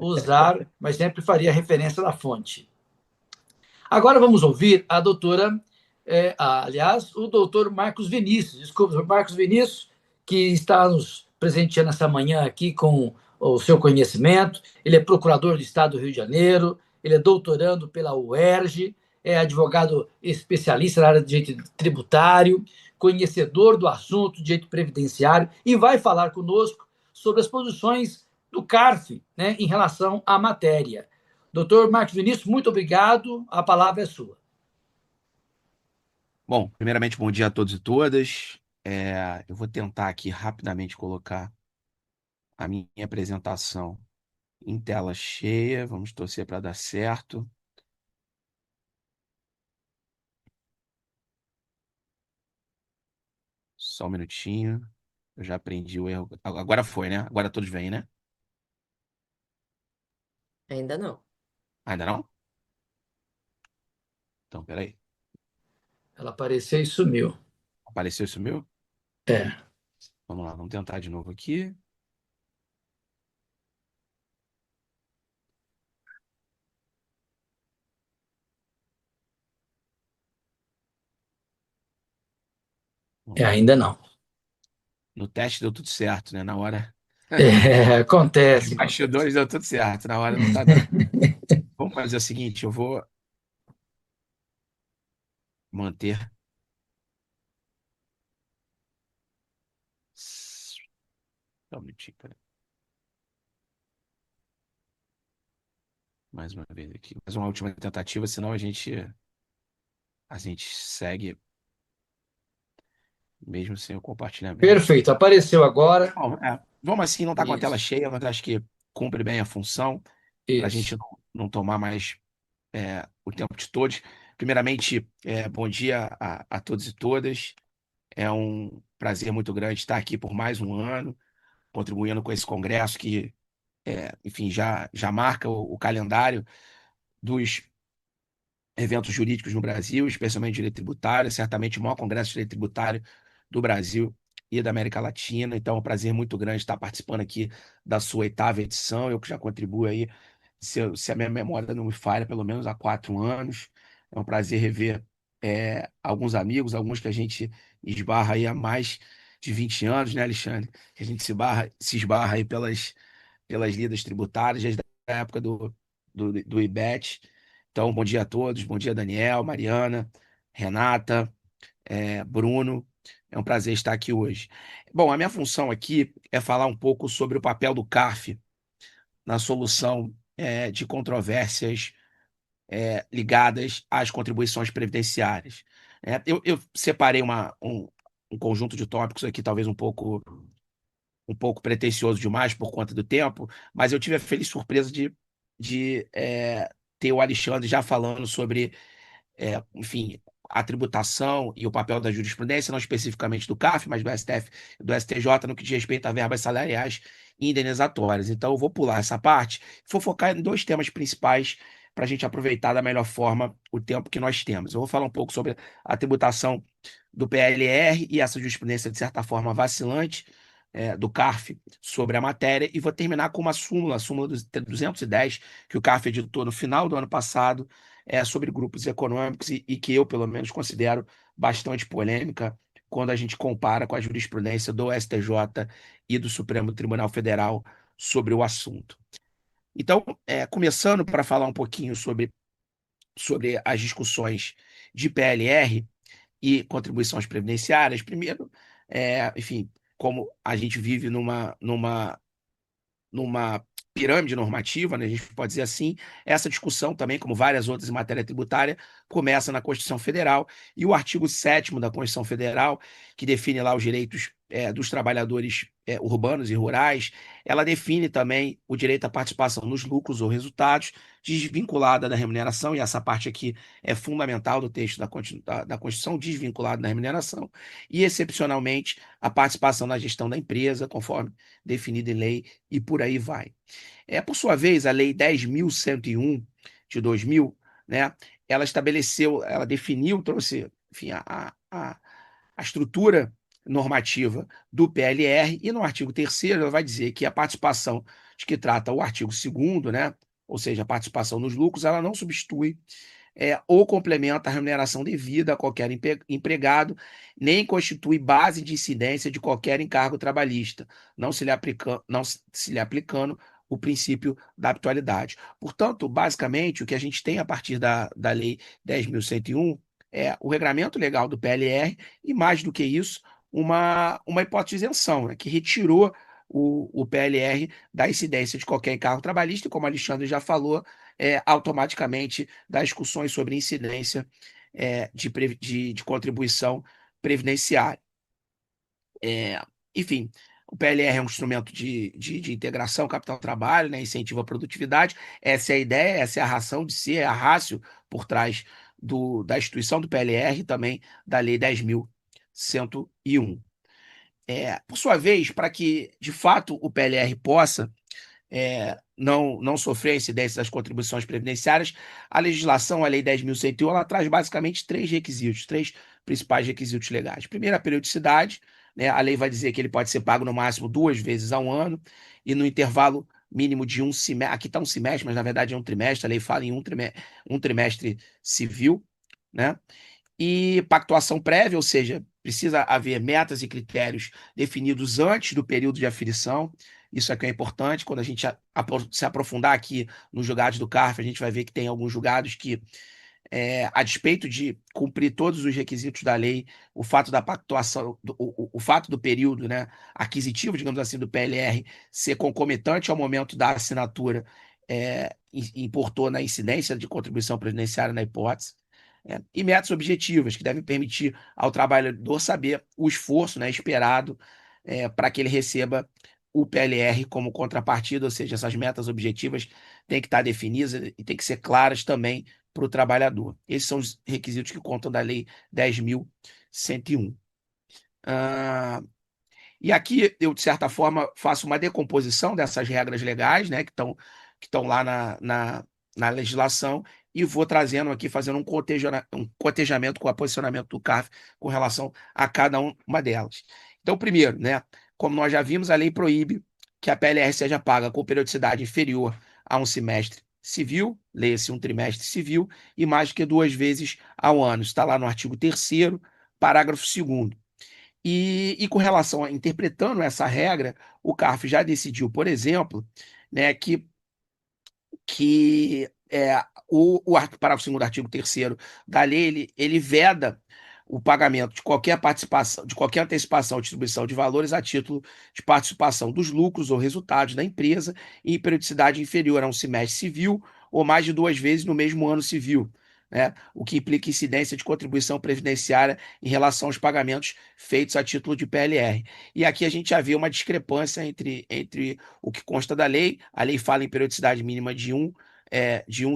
usar, mas sempre faria referência da fonte. Agora vamos ouvir a doutora, aliás, o doutor Marcos Vinícius, desculpa, Marcos Vinícius, que está nos presenteando essa manhã aqui com o seu conhecimento. Ele é procurador do Estado do Rio de Janeiro, ele é doutorando pela UERJ, é advogado especialista na área de direito tributário, conhecedor do assunto de direito previdenciário e vai falar conosco sobre as posições do CARF, né, em relação à matéria. Doutor Marcos Vinícius, muito obrigado. A palavra é sua. Bom, primeiramente, bom dia a todos e todas. Eu vou tentar aqui rapidamente colocar a minha apresentação em tela cheia. Vamos torcer para dar certo. Só um minutinho. Eu já aprendi o erro. Agora foi, né? Agora todos vêm, né? Ainda não. Ainda não? Então, peraí. Ela apareceu e sumiu. Apareceu isso meu? É. Vamos lá, vamos tentar de novo aqui. Ainda não. No teste deu tudo certo, né? Na hora. Acontece. Os bastidores deu tudo certo, na hora não tá dando. Vamos fazer o seguinte, eu vou manter. Só um minutinho, peraí. Mais uma vez aqui. Mais uma última tentativa, senão a gente segue mesmo sem o compartilhamento. Perfeito, apareceu agora. Bom, vamos assim, não está com a tela Isso. cheia, mas acho que cumpre bem a função para a gente Isso. não tomar mais o tempo de todos. Primeiramente, bom dia a todos e todas. É um prazer muito grande estar aqui por mais um ano, contribuindo com esse congresso que, enfim, já marca o calendário dos eventos jurídicos no Brasil, especialmente direito tributário, certamente o maior congresso de direito tributário do Brasil e da América Latina. Então, é um prazer muito grande estar participando aqui da sua 8ª edição. Eu que já contribuo aí, se a minha memória não me falha, pelo menos há 4 anos. É um prazer rever alguns amigos, alguns que a gente esbarra aí há mais de 20 anos, né, Alexandre? Que a gente se esbarra aí pelas lidas tributárias, desde a época do IBET. Então, bom dia a todos, bom dia, Daniel, Mariana, Renata, Bruno. É um prazer estar aqui hoje. Bom, a minha função aqui é falar um pouco sobre o papel do CARF na solução de controvérsias ligadas às contribuições previdenciárias. Eu separei um conjunto de tópicos aqui, talvez um pouco pretensioso demais por conta do tempo, mas eu tive a feliz surpresa de ter o Alexandre já falando sobre, enfim, a tributação e o papel da jurisprudência, não especificamente do CARF, mas do STF e do STJ, no que diz respeito a verbas salariais e indenizatórias. Então, eu vou pular essa parte, vou focar em 2 temas principais para a gente aproveitar da melhor forma o tempo que nós temos. Eu vou falar um pouco sobre a tributação do PLR e essa jurisprudência, de certa forma, vacilante, do CARF sobre a matéria, e vou terminar com uma súmula, a súmula 210, que o CARF editou no final do ano passado, sobre grupos econômicos e que eu, pelo menos, considero bastante polêmica quando a gente compara com a jurisprudência do STJ e do Supremo Tribunal Federal sobre o assunto. Então, começando para falar um pouquinho sobre as discussões de PLR e contribuições previdenciárias, primeiro, enfim, como a gente vive numa pirâmide normativa, né, a gente pode dizer assim, essa discussão também, como várias outras em matéria tributária, começa na Constituição Federal, e o artigo 7º da Constituição Federal, que define lá os direitos dos trabalhadores urbanos e rurais, ela define também o direito à participação nos lucros ou resultados, desvinculada da remuneração, e essa parte aqui é fundamental do texto da Constituição, desvinculada da remuneração, e excepcionalmente a participação na gestão da empresa, conforme definido em lei, e por aí vai. Por sua vez, a Lei 10.101 de 2000, né, ela estabeleceu, ela definiu, trouxe, enfim, a estrutura normativa do PLR, e no artigo 3º ela vai dizer que a participação de que trata o artigo 2º, né, ou seja, a participação nos lucros, ela não substitui ou complementa a remuneração devida a qualquer empregado, nem constitui base de incidência de qualquer encargo trabalhista, não se lhe aplicando o princípio da habitualidade. Portanto, basicamente, o que a gente tem a partir da Lei 10.101 é o regramento legal do PLR e, mais do que isso, uma hipótese de isenção, né, que retirou o PLR da incidência de qualquer encargo trabalhista, e, como o Alexandre já falou, automaticamente das discussões sobre incidência de contribuição previdenciária. Enfim, o PLR é um instrumento de integração capital-trabalho, né, incentiva a produtividade. Essa é a ideia, essa é a razão de ser, é a ratio por trás da instituição do PLR e também da Lei 10.101. Por sua vez, para que, de fato, o PLR possa não sofrer a incidência das contribuições previdenciárias, a legislação, a Lei 10.101, ela traz basicamente 3 requisitos, 3 principais requisitos legais. Primeiro, a periodicidade, né? A lei vai dizer que ele pode ser pago no máximo 2 vezes ao ano, e no intervalo mínimo de um semestre, aqui está um semestre, mas na verdade é um trimestre, a lei fala em um trimestre civil, né? E pactuação prévia, ou seja, precisa haver metas e critérios definidos antes do período de aferição. Isso aqui é importante. Quando a gente se aprofundar aqui nos julgados do CARF, a gente vai ver que tem alguns julgados que, a despeito de cumprir todos os requisitos da lei, o fato da pactuação, o fato do período, né, aquisitivo, digamos assim, do PLR ser concomitante ao momento da assinatura, importou na incidência de contribuição previdenciária na hipótese. E metas objetivas, que devem permitir ao trabalhador saber o esforço, né, esperado para que ele receba o PLR como contrapartida, ou seja, essas metas objetivas têm que estar definidas e têm que ser claras também para o trabalhador. Esses são os requisitos que contam da Lei 10.101. E aqui eu, de certa forma, faço uma decomposição dessas regras legais, né, que estão lá na legislação, e vou trazendo aqui, fazendo um cotejamento com o posicionamento do CARF com relação a cada uma delas. Então, primeiro, né, como nós já vimos, a lei proíbe que a PLR seja paga com periodicidade inferior a um semestre civil, leia-se um trimestre civil, e mais do que 2 vezes ao ano. Está lá no artigo 3º, parágrafo 2º. E com relação a interpretando essa regra, o CARF já decidiu, por exemplo, né, que parágrafo 2º do artigo 3º da lei, ele veda o pagamento de qualquer participação, de qualquer antecipação ou distribuição de valores a título de participação dos lucros ou resultados da empresa em periodicidade inferior a um semestre civil ou mais de 2 vezes no mesmo ano civil, né? O que implica incidência de contribuição previdenciária em relação aos pagamentos feitos a título de PLR. E aqui a gente já vê uma discrepância entre o que consta da lei. A lei fala em periodicidade mínima de um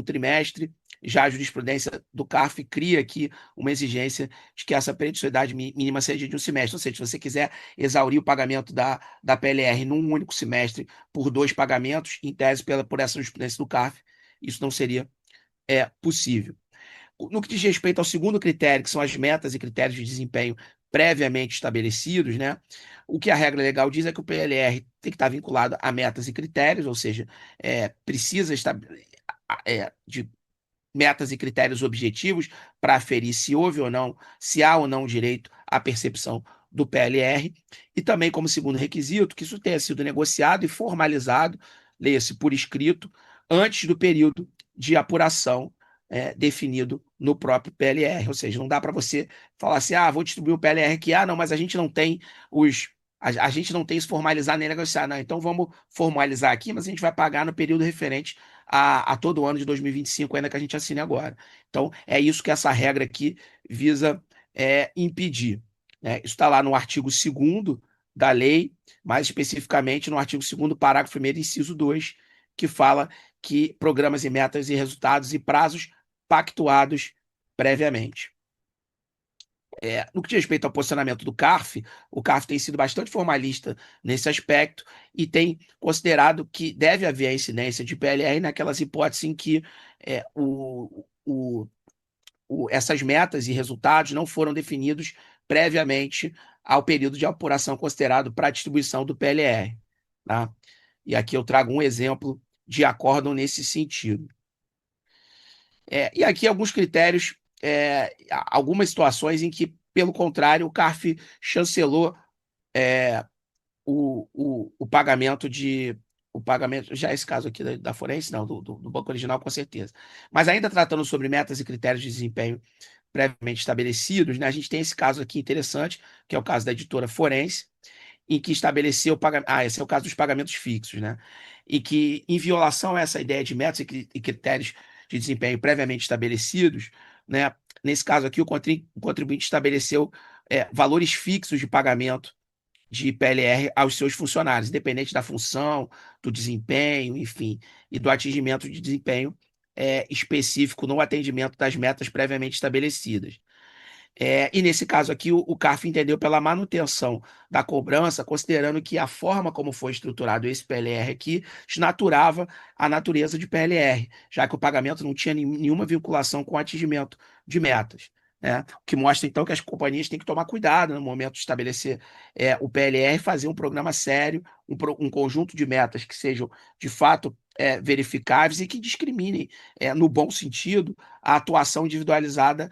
trimestre. Já a jurisprudência do CARF cria aqui uma exigência de que essa periodicidade mínima seja de um semestre. Ou seja, se você quiser exaurir o pagamento da PLR num único semestre por 2 pagamentos, em tese por essa jurisprudência do CARF, isso não seria possível. No que diz respeito ao segundo critério, que são as metas e critérios de desempenho previamente estabelecidos, né? O que a regra legal diz é que o PLR tem que estar vinculado a metas e critérios, ou seja, precisa de metas e critérios objetivos para aferir se houve ou não, se há ou não direito à percepção do PLR, e também como segundo requisito que isso tenha sido negociado e formalizado, leia-se por escrito, antes do período de apuração definido no próprio PLR. Ou seja, não dá para você falar assim, vou distribuir o PLR aqui, não, mas a gente não tem a gente não tem isso formalizado nem negociar. Não, então vamos formalizar aqui, mas a gente vai pagar no período referente a todo o ano de 2025, ainda que a gente assine agora. Então, é isso que essa regra aqui visa impedir, né? Isso está lá no artigo 2º da lei, mais especificamente no artigo 2º, parágrafo 1º, inciso 2, que fala que programas e metas e resultados e prazos pactuados previamente. No que diz respeito ao posicionamento do CARF, o CARF tem sido bastante formalista nesse aspecto e tem considerado que deve haver a incidência de PLR naquelas hipóteses em que essas metas e resultados não foram definidos previamente ao período de apuração considerado para a distribuição do PLR. Tá? E aqui eu trago um exemplo de acórdão nesse sentido. E aqui alguns critérios, algumas situações em que, pelo contrário, o CARF chancelou o pagamento já esse caso aqui da Forense, não, do Banco Original, com certeza. Mas ainda tratando sobre metas e critérios de desempenho previamente estabelecidos, né, a gente tem esse caso aqui interessante, que é o caso da editora Forense, em que estabeleceu o pagamento. Esse é o caso dos pagamentos fixos, né? E que, em violação a essa ideia de metas e critérios de desempenho previamente estabelecidos, né? Nesse caso aqui, o contribuinte estabeleceu valores fixos de pagamento de PLR aos seus funcionários, independente da função, do desempenho, enfim, e do atingimento de desempenho específico no atendimento das metas previamente estabelecidas. E nesse caso aqui, o CARF entendeu pela manutenção da cobrança, considerando que a forma como foi estruturado esse PLR aqui desnaturava a natureza de PLR, já que o pagamento não tinha nenhuma vinculação com o atingimento de metas. Né? O que mostra, então, que as companhias têm que tomar cuidado no momento de estabelecer o PLR, fazer um programa sério, um conjunto de metas que sejam, de fato, verificáveis e que discriminem, no bom sentido, a atuação individualizada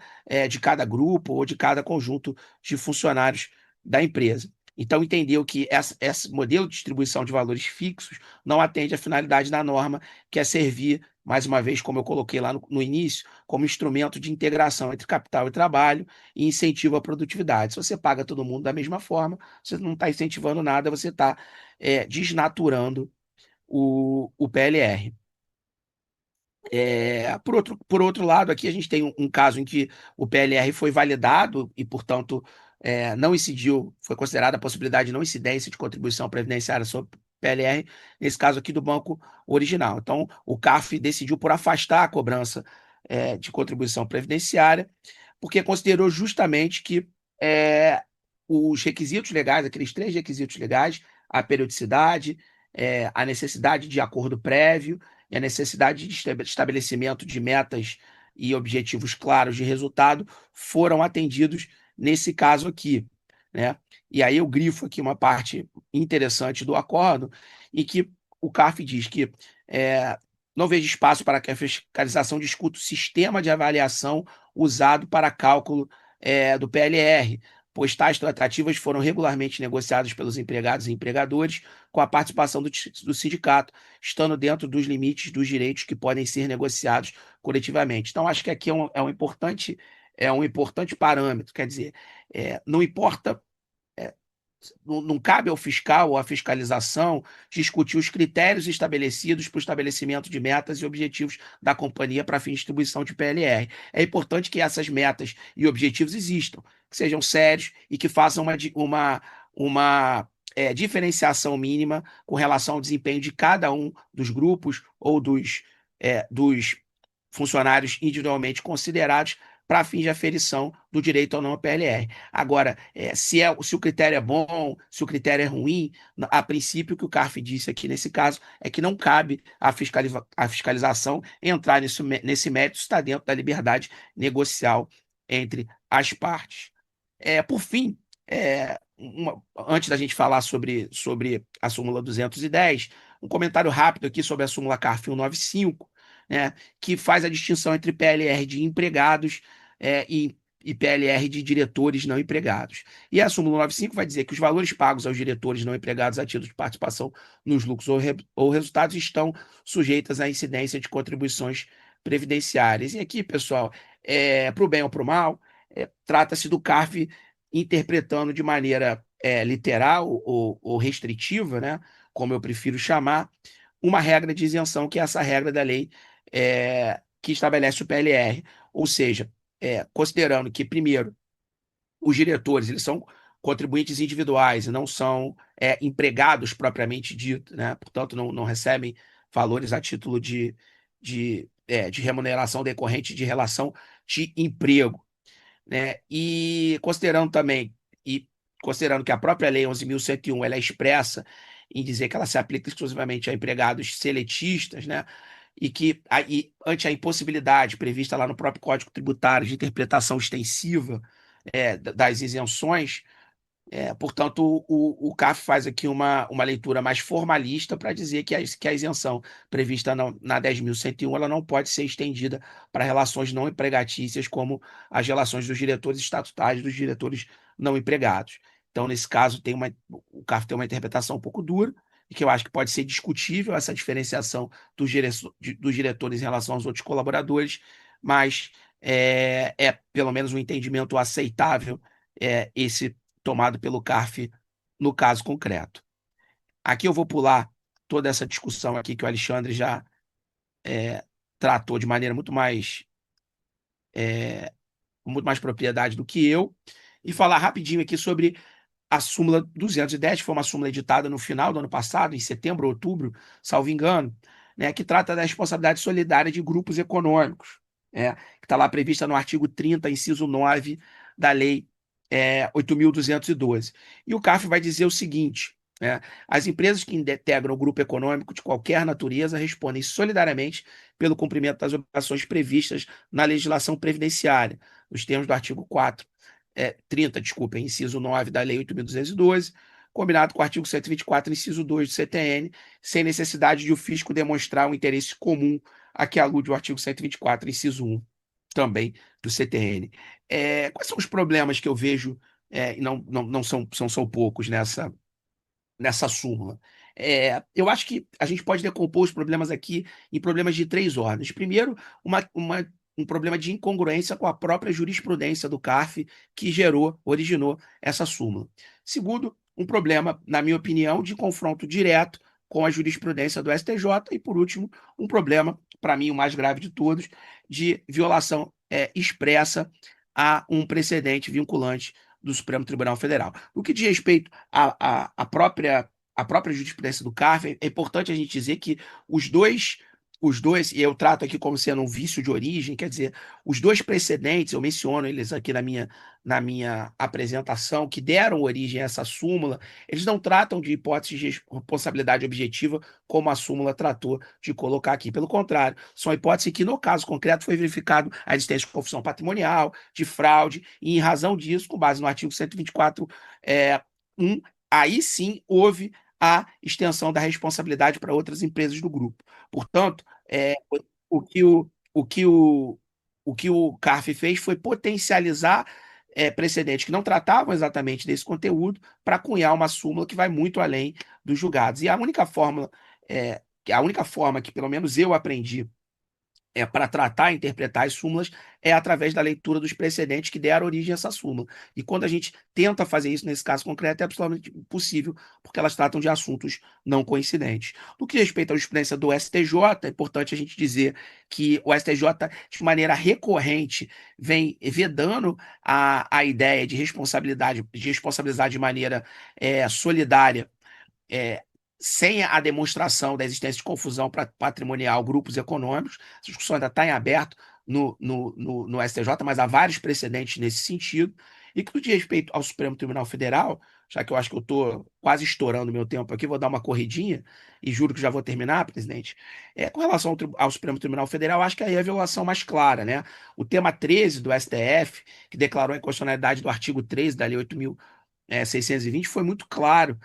de cada grupo ou de cada conjunto de funcionários da empresa. Então, entendeu que esse modelo de distribuição de valores fixos não atende à finalidade da norma, que é servir, mais uma vez, como eu coloquei lá no início, como instrumento de integração entre capital e trabalho e incentivo à produtividade. Se você paga todo mundo da mesma forma, você não está incentivando nada, você está desnaturando o PLR. Por outro lado, aqui a gente tem um caso em que o PLR foi validado e, portanto, não incidiu, foi considerada a possibilidade de não incidência de contribuição previdenciária sobre PLR, nesse caso aqui do Banco Original. Então, o CARF decidiu por afastar a cobrança de contribuição previdenciária, porque considerou justamente que os requisitos legais, aqueles 3 requisitos legais, a periodicidade, a necessidade de acordo prévio e a necessidade de estabelecimento de metas e objetivos claros de resultado foram atendidos nesse caso aqui, né? E aí eu grifo aqui uma parte interessante do acordo, em que o CARF diz que não vejo espaço para que a fiscalização discuta o sistema de avaliação usado para cálculo do PLR, pois tais tratativas foram regularmente negociadas pelos empregados e empregadores com a participação do sindicato, estando dentro dos limites dos direitos que podem ser negociados coletivamente. Então, acho que aqui é um importante parâmetro, quer dizer, não importa, não cabe ao fiscal ou à fiscalização discutir os critérios estabelecidos para o estabelecimento de metas e objetivos da companhia para fim de distribuição de PLR. É importante que essas metas e objetivos existam, que sejam sérios e que façam uma diferenciação mínima com relação ao desempenho de cada um dos grupos ou dos funcionários individualmente considerados para fins de aferição do direito ou não ao PLR. Agora, se o critério é bom, se o critério é ruim, a princípio o que o CARF disse aqui nesse caso é que não cabe à fiscalização entrar nesse mérito, está dentro da liberdade negocial entre as partes. Por fim, antes da gente falar sobre a súmula 210, um comentário rápido aqui sobre a súmula CARF 195, né, que faz a distinção entre PLR de empregados e PLR de diretores não empregados. E a súmula 95 vai dizer que os valores pagos aos diretores não empregados a título de participação nos lucros ou resultados estão sujeitas à incidência de contribuições previdenciárias. E aqui, pessoal, para o bem ou para o mal, trata-se do CARF interpretando de maneira literal ou restritiva, né, como eu prefiro chamar, uma regra de isenção, que é essa regra da lei que estabelece o PLR. Ou seja, considerando que, primeiro, os diretores eles são contribuintes individuais e não são empregados propriamente dito, né? Portanto, não recebem valores a título de remuneração decorrente de relação de emprego, né? E considerando que a própria Lei 11.101 ela é expressa em dizer que ela se aplica exclusivamente a empregados seletistas, né? E que, ante a impossibilidade prevista lá no próprio Código Tributário de interpretação extensiva das isenções, portanto, o CARF faz aqui uma leitura mais formalista para dizer que a isenção prevista na 10.101 ela não pode ser estendida para relações não empregatícias, como as relações dos diretores estatutários dos diretores não empregados. Então, nesse caso, o CARF tem uma interpretação um pouco dura, e que eu acho que pode ser discutível essa diferenciação dos diretores em relação aos outros colaboradores, mas pelo menos um entendimento aceitável esse tomado pelo CARF no caso concreto. Aqui eu vou pular toda essa discussão aqui que o Alexandre já tratou de maneira muito mais propriedade do que eu, e falar rapidinho aqui sobre a súmula 210, que foi uma súmula editada no final do ano passado, em setembro ou outubro, salvo engano, né, que trata da responsabilidade solidária de grupos econômicos, que está lá prevista no artigo 30, inciso 9 da Lei 8.212. E o CARF vai dizer o seguinte: as empresas que integram o grupo econômico de qualquer natureza respondem solidariamente pelo cumprimento das obrigações previstas na legislação previdenciária, nos termos do artigo 30, inciso 9 da Lei 8.212, combinado com o artigo 124, inciso 2 do CTN, sem necessidade de o fisco demonstrar um interesse comum a que alude o artigo 124, inciso 1, também do CTN. Quais são os problemas que eu vejo, e não são poucos nessa súmula? Eu acho que a gente pode decompor os problemas aqui em problemas de 3 ordens. Primeiro, um problema de incongruência com a própria jurisprudência do CARF que originou essa súmula. Segundo, um problema, na minha opinião, de confronto direto com a jurisprudência do STJ. E, por último, um problema, para mim, o mais grave de todos, de violação expressa a um precedente vinculante do Supremo Tribunal Federal. No que diz respeito à própria jurisprudência do CARF, é importante a gente dizer que os dois os dois, e eu trato aqui como sendo um vício de origem, quer dizer, os dois precedentes, eu menciono eles aqui na minha apresentação, que deram origem a essa súmula, eles não tratam de hipótese de responsabilidade objetiva, como a súmula tratou de colocar aqui. Pelo contrário, são hipóteses que, no caso concreto, foi verificado a existência de confusão patrimonial, de fraude, e em razão disso, com base no artigo 124, 1, aí sim houve a extensão da responsabilidade para outras empresas do grupo. Portanto, o que o CARF fez foi potencializar precedentes que não tratavam exatamente desse conteúdo para cunhar uma súmula que vai muito além dos julgados. E a única forma que, pelo menos, eu aprendi para tratar e interpretar as súmulas é através da leitura dos precedentes que deram origem a essa súmula. E quando a gente tenta fazer isso nesse caso concreto, é absolutamente impossível, porque elas tratam de assuntos não coincidentes. No que respeita à jurisprudência do STJ, é importante a gente dizer que o STJ, de maneira recorrente, vem vedando a ideia de responsabilizar de maneira solidária, é, sem a demonstração da existência de confusão patrimonial, grupos econômicos. Essa discussão ainda está em aberto no STJ, mas há vários precedentes nesse sentido. E que, no diz respeito ao Supremo Tribunal Federal, já que eu acho que eu estou quase estourando meu tempo aqui, vou dar uma corridinha e juro que já vou terminar, presidente. Com relação ao Supremo Tribunal Federal, acho que aí é a violação mais clara, né? O tema 13 do STF, que declarou a inconstitucionalidade do artigo 13 da Lei 8.620, foi muito claro,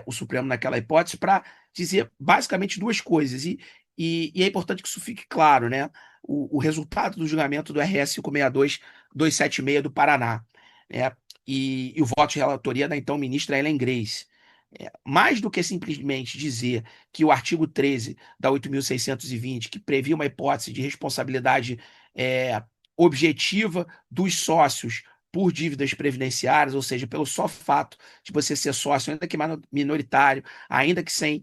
o Supremo naquela hipótese, para dizer basicamente duas coisas, e é importante que isso fique claro, né? O resultado do julgamento do RS 562-276 do Paraná, né? E o voto de relatoria da então ministra Ellen Grace. Mais do que simplesmente dizer que o artigo 13 da 8.620, que previa uma hipótese de responsabilidade objetiva dos sócios por dívidas previdenciárias, ou seja, pelo só fato de você ser sócio, ainda que minoritário, ainda que sem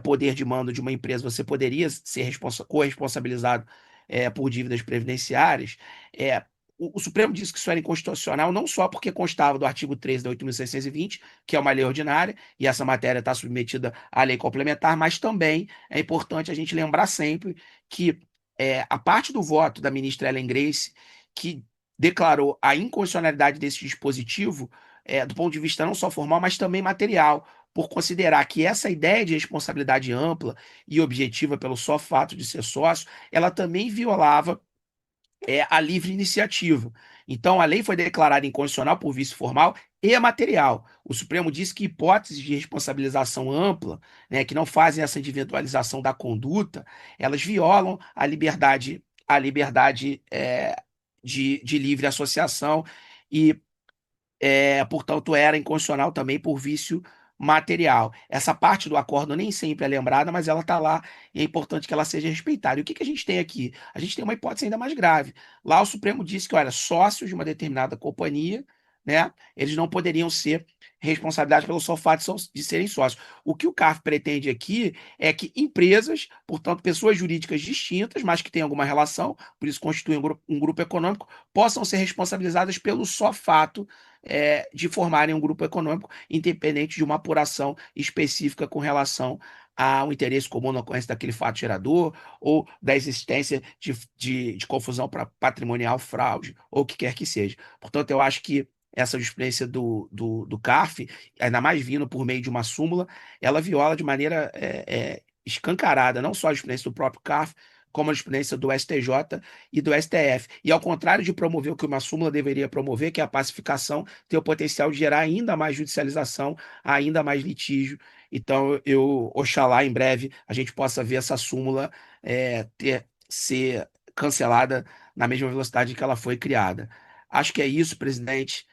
poder de mando de uma empresa, você poderia ser corresponsabilizado por dívidas previdenciárias. O Supremo disse que isso era inconstitucional, não só porque constava do artigo 13 da 8.620, que é uma lei ordinária, e essa matéria está submetida à lei complementar, mas também é importante a gente lembrar sempre que a parte do voto da ministra Ellen Grace, que declarou a inconstitucionalidade desse dispositivo, do ponto de vista não só formal, mas também material, por considerar que essa ideia de responsabilidade ampla e objetiva pelo só fato de ser sócio, ela também violava a livre iniciativa. Então, a lei foi declarada inconstitucional por vício formal e material. O Supremo disse que hipóteses de responsabilização ampla, né, que não fazem essa individualização da conduta, elas violam a liberdade de livre associação e, portanto, era inconstitucional também por vício material. Essa parte do acordo nem sempre é lembrada, mas ela está lá e é importante que ela seja respeitada. E o que a gente tem aqui? A gente tem uma hipótese ainda mais grave. Lá o Supremo disse que, olha, sócios de uma determinada companhia, né, eles não poderiam ser responsabilizados pelo só fato de serem sócios. O que o CARF pretende aqui é que empresas, portanto, pessoas jurídicas distintas, mas que têm alguma relação, por isso constituem um grupo econômico, possam ser responsabilizadas pelo só fato de formarem um grupo econômico, independente de uma apuração específica com relação ao interesse comum na ocorrência daquele fato gerador ou da existência de confusão patrimonial, fraude, ou o que quer que seja. Portanto, eu acho que essa jurisprudência do CARF, ainda mais vindo por meio de uma súmula, ela viola de maneira escancarada não só a jurisprudência do próprio CARF, como a jurisprudência do STJ e do STF. E ao contrário de promover o que uma súmula deveria promover, que é a pacificação, tem o potencial de gerar ainda mais judicialização, ainda mais litígio. Então, oxalá, em breve, a gente possa ver essa súmula ser cancelada na mesma velocidade que ela foi criada. Acho que é isso, presidente.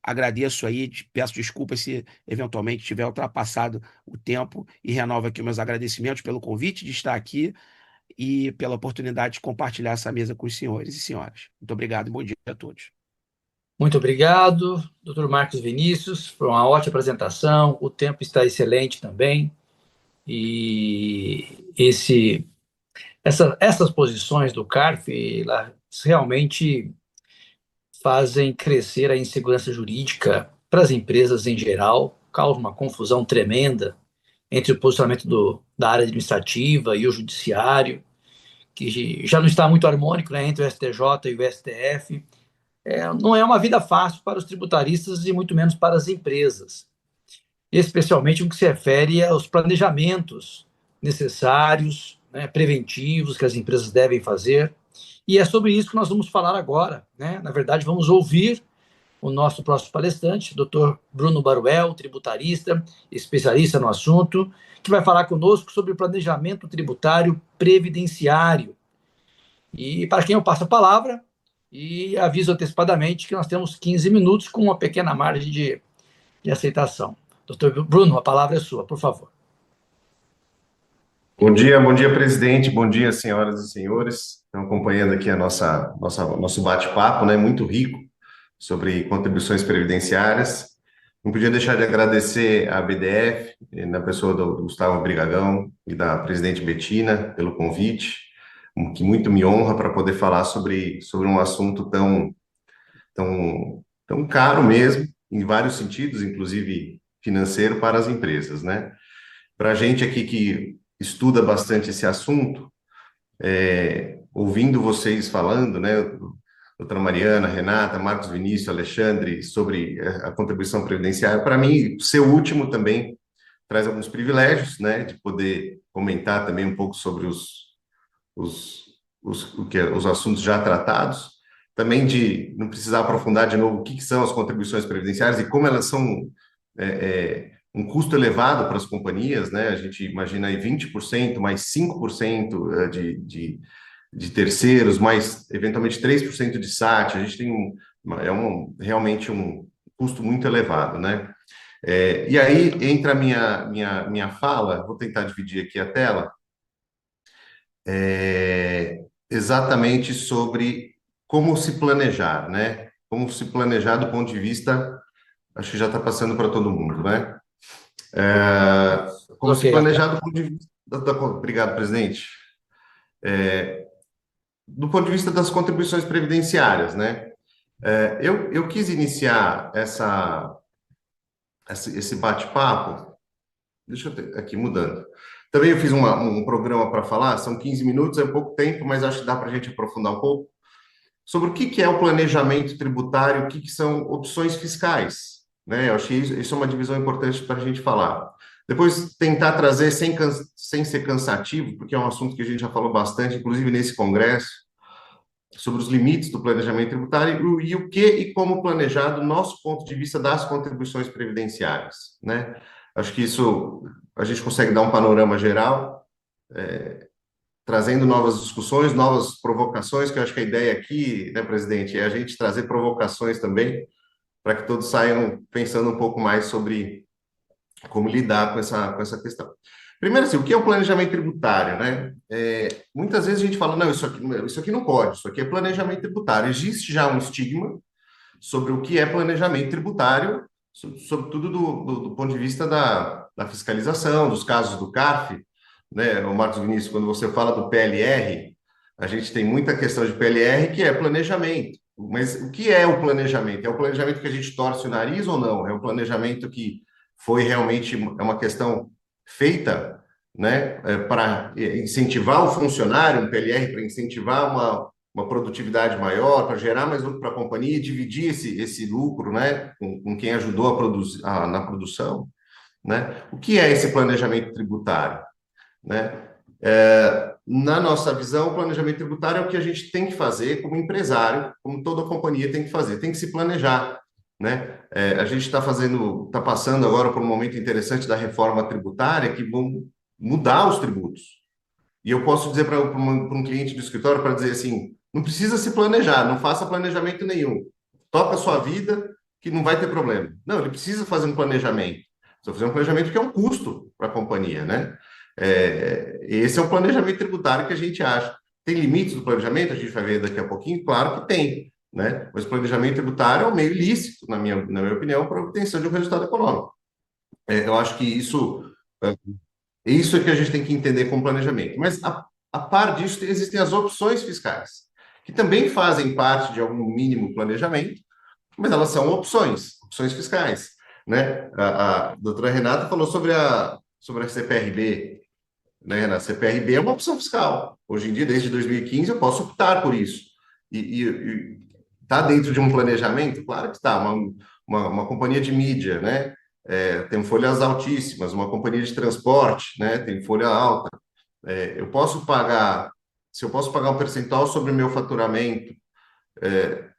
Agradeço aí, peço desculpas se eventualmente tiver ultrapassado o tempo e renovo aqui meus agradecimentos pelo convite de estar aqui e pela oportunidade de compartilhar essa mesa com os senhores e senhoras. Muito obrigado e bom dia a todos. Muito obrigado, doutor Marcos Vinícius. Foi uma ótima apresentação. O tempo está excelente também. E essas posições do CARF realmente fazem crescer a insegurança jurídica para as empresas em geral, causa uma confusão tremenda entre o posicionamento da área administrativa e o judiciário, que já não está muito harmônico, né, entre o STJ e o STF. Não é uma vida fácil para os tributaristas e muito menos para as empresas, especialmente no que se refere aos planejamentos necessários, né, preventivos que as empresas devem fazer. E é sobre isso que nós vamos falar agora, né? Na verdade, vamos ouvir o nosso próximo palestrante, Dr. Bruno Baruel, tributarista, especialista no assunto, que vai falar conosco sobre planejamento tributário previdenciário. E para quem eu passo a palavra, e aviso antecipadamente que nós temos 15 minutos com uma pequena margem de aceitação. Doutor Bruno, a palavra é sua, por favor. Bom dia, presidente. Bom dia, senhoras e senhores. Estão acompanhando aqui nosso bate-papo, né, muito rico sobre contribuições previdenciárias. Não podia deixar de agradecer à BDF, na pessoa do Gustavo Brigagão e da presidente Betina, pelo convite, que muito me honra para poder falar sobre um assunto tão caro mesmo, em vários sentidos, inclusive financeiro, para as empresas, né? Para a gente aqui que estuda bastante esse assunto, ouvindo vocês falando, né, doutora Mariana, Renata, Marcos Vinícius, Alexandre, sobre a contribuição previdenciária, para mim, ser o último também traz alguns privilégios, né, de poder comentar também um pouco sobre os assuntos já tratados, também de não precisar aprofundar de novo o que são as contribuições previdenciárias e como elas são um custo elevado para as companhias, né? A gente imagina aí 20% mais 5% de terceiros, mais eventualmente 3% de SAT. A gente tem realmente um custo muito elevado, né? E aí entra a minha fala, vou tentar dividir aqui a tela, exatamente sobre como se planejar, né? Como se planejar do ponto de vista, acho que já está passando para todo mundo, né? Como se planejar do ponto de vista... Obrigado, presidente. Do ponto de vista das contribuições previdenciárias, né? Eu quis iniciar esse bate-papo, deixa eu ter aqui, mudando. Também eu fiz um programa para falar, são 15 minutos, é pouco tempo, mas acho que dá para a gente aprofundar um pouco, sobre o que é o planejamento tributário, o que são opções fiscais, né? Eu achei isso é uma divisão importante para a gente falar. Depois, tentar trazer, sem ser cansativo, porque é um assunto que a gente já falou bastante, inclusive nesse congresso, sobre os limites do planejamento tributário e o que e como planejar do nosso ponto de vista das contribuições previdenciárias, né? Acho que isso a gente consegue dar um panorama geral, trazendo novas discussões, novas provocações, que eu acho que a ideia aqui, né, presidente, é a gente trazer provocações também, para que todos saiam pensando um pouco mais sobre como lidar com essa questão. Primeiro, assim, o que é o planejamento tributário, né? Muitas vezes a gente fala, não, isso aqui não pode, isso aqui é planejamento tributário. Existe já um estigma sobre o que é planejamento tributário, sobretudo do ponto de vista da fiscalização, dos casos do CARF, né? O Marcos Vinícius, quando você fala do PLR, a gente tem muita questão de PLR que é planejamento. Mas o que é o planejamento? É o planejamento que a gente torce o nariz ou não? É o planejamento que foi realmente uma questão feita, né, para incentivar o funcionário, um PLR para incentivar uma produtividade maior, para gerar mais lucro para a companhia e dividir esse lucro, né, com quem ajudou a produzir, na produção, né? O que é esse planejamento tributário, né? Na nossa visão, o planejamento tributário é o que a gente tem que fazer como empresário, como toda companhia tem que fazer, tem que se planejar, né? A gente está passando agora por um momento interessante da reforma tributária que vão mudar os tributos. E eu posso dizer para um cliente do escritório para dizer assim, não precisa se planejar, não faça planejamento nenhum. Toca a sua vida que não vai ter problema. Não, ele precisa fazer um planejamento. Precisa fazer um planejamento que é um custo para a companhia, né? Esse é o planejamento tributário que a gente acha. Tem limites do planejamento? A gente vai ver daqui a pouquinho. Claro que tem, né? Mas o planejamento tributário é um meio lícito, na minha opinião, para a obtenção de um resultado econômico. Eu acho que isso é que a gente tem que entender como planejamento. Mas, a par disso, existem as opções fiscais, que também fazem parte de algum mínimo planejamento, mas elas são opções fiscais, né? A doutora Renata falou sobre sobre a CPRB, né? Na CPRB é uma opção fiscal. Hoje em dia, desde 2015, eu posso optar por isso. E está dentro de um planejamento? Claro que está. Uma companhia de mídia, né? Tem folhas altíssimas. Uma companhia de transporte, né? Tem folha alta. Eu posso pagar, se eu posso pagar um percentual sobre o meu faturamento,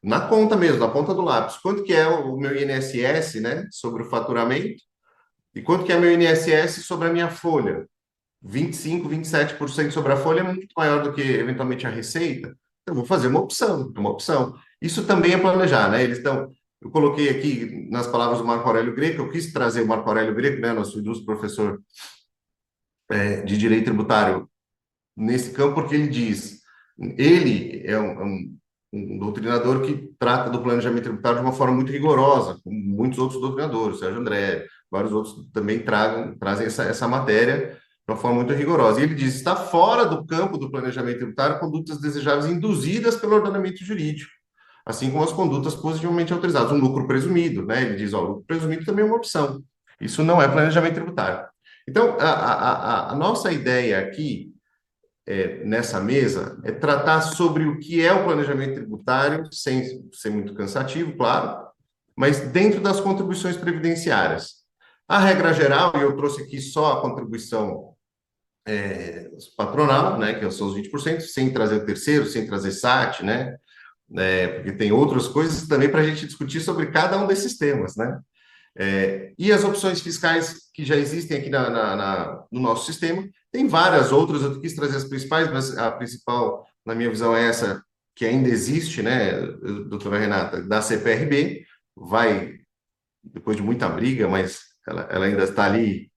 na conta mesmo, na ponta do lápis, quanto que é o meu INSS, né? Sobre o faturamento, e quanto que é meu INSS sobre a minha folha? 25, 27% sobre a folha é muito maior do que, eventualmente, a receita. Então, eu vou fazer uma opção, uma opção. Isso também é planejar, né? Eu coloquei aqui, nas palavras do Marco Aurélio Greco, eu quis trazer o Marco Aurélio Greco, né, nosso ilustre professor de Direito Tributário, nesse campo, porque ele é um doutrinador que trata do planejamento tributário de uma forma muito rigorosa, como muitos outros doutrinadores, Sérgio André, vários outros também trazem essa matéria de uma forma muito rigorosa. E ele diz: está fora do campo do planejamento tributário condutas desejáveis induzidas pelo ordenamento jurídico, assim como as condutas positivamente autorizadas. Um lucro presumido, né? Ele diz: ó, o lucro presumido também é uma opção. Isso não é planejamento tributário. Então, a nossa ideia aqui, nessa mesa, é tratar sobre o que é o planejamento tributário, sem ser muito cansativo, claro, mas dentro das contribuições previdenciárias. A regra geral, e eu trouxe aqui só a contribuição patronal, né, que são os 20%, sem trazer o terceiro, sem trazer SAT, né, porque tem outras coisas também para a gente discutir sobre cada um desses temas, né. E as opções fiscais que já existem aqui no nosso sistema, tem várias outras, eu quis trazer as principais, mas a principal, na minha visão, é essa que ainda existe, né, doutora Renata, da CPRB, vai, depois de muita briga, mas ela ainda está ali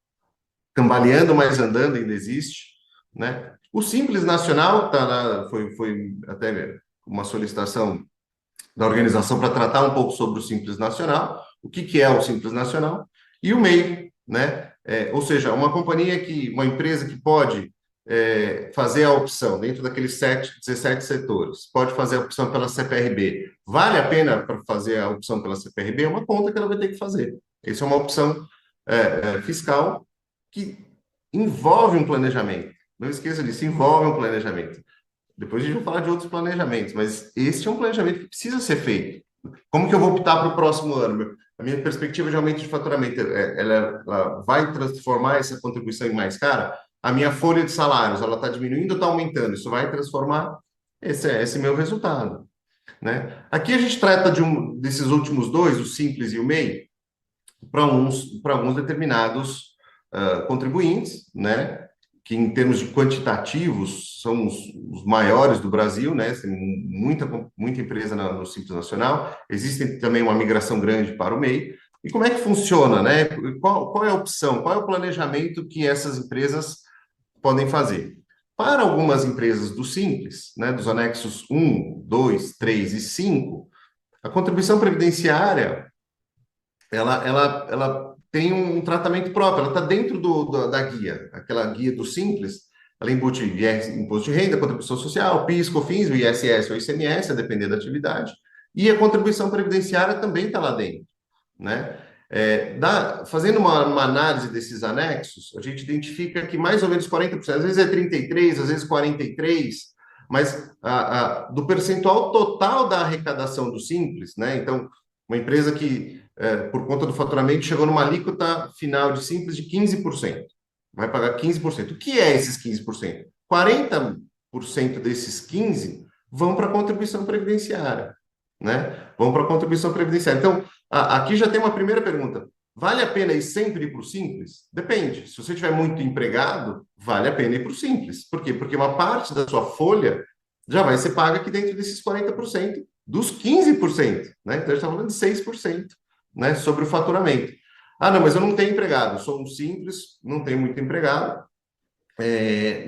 cambaleando, mas andando, ainda existe, né? O Simples Nacional foi até uma solicitação da organização para tratar um pouco sobre o Simples Nacional, o que é o Simples Nacional, e o MEI, né? Ou seja, uma empresa que pode fazer a opção dentro daqueles 17 setores, pode fazer a opção pela CPRB. Vale a pena para fazer a opção pela CPRB? É uma conta que ela vai ter que fazer. Essa é uma opção fiscal que envolve um planejamento. Não esqueça disso, envolve um planejamento. Depois a gente vai falar de outros planejamentos, mas este é um planejamento que precisa ser feito. Como que eu vou optar para o próximo ano? A minha perspectiva de aumento de faturamento, ela vai transformar essa contribuição em mais cara? A minha folha de salários, ela está diminuindo ou está aumentando? Isso vai transformar esse meu resultado, né? Aqui a gente trata desses últimos dois, o Simples e o MEI, para alguns determinados contribuintes, né? Que em termos de quantitativos são os maiores do Brasil, né? Tem muita empresa no Simples Nacional. Existe também uma migração grande para o MEI. E como é que funciona, né? Qual é a opção? Qual é o planejamento que essas empresas podem fazer? Para algumas empresas do Simples, né? Dos anexos 1, 2, 3 e 5, a contribuição previdenciária, ela tem um tratamento próprio, ela está dentro da guia, aquela guia do Simples, ela embute imposto de renda, contribuição social, PIS, COFINS, o ISS ou ICMS, a depender da atividade, e a contribuição previdenciária também está lá dentro, né? Fazendo uma análise desses anexos, a gente identifica que mais ou menos 40%, às vezes é 33%, às vezes 43%, mas do percentual total da arrecadação do Simples, né? Então, uma empresa que, por conta do faturamento, chegou numa alíquota final de Simples de 15%. Vai pagar 15%. O que é esses 15%? 40% desses 15% vão para a contribuição previdenciária, né? Vão para a contribuição previdenciária. Então, aqui já tem uma primeira pergunta. Vale a pena ir sempre ir para o Simples? Depende. Se você tiver muito empregado, vale a pena ir para o Simples. Por quê? Porque uma parte da sua folha já vai ser paga aqui dentro desses 40%. Dos 15%, né? Então, a gente está falando de 6%, né? Sobre o faturamento. Não, mas eu não tenho empregado, eu sou um Simples, não tenho muito empregado.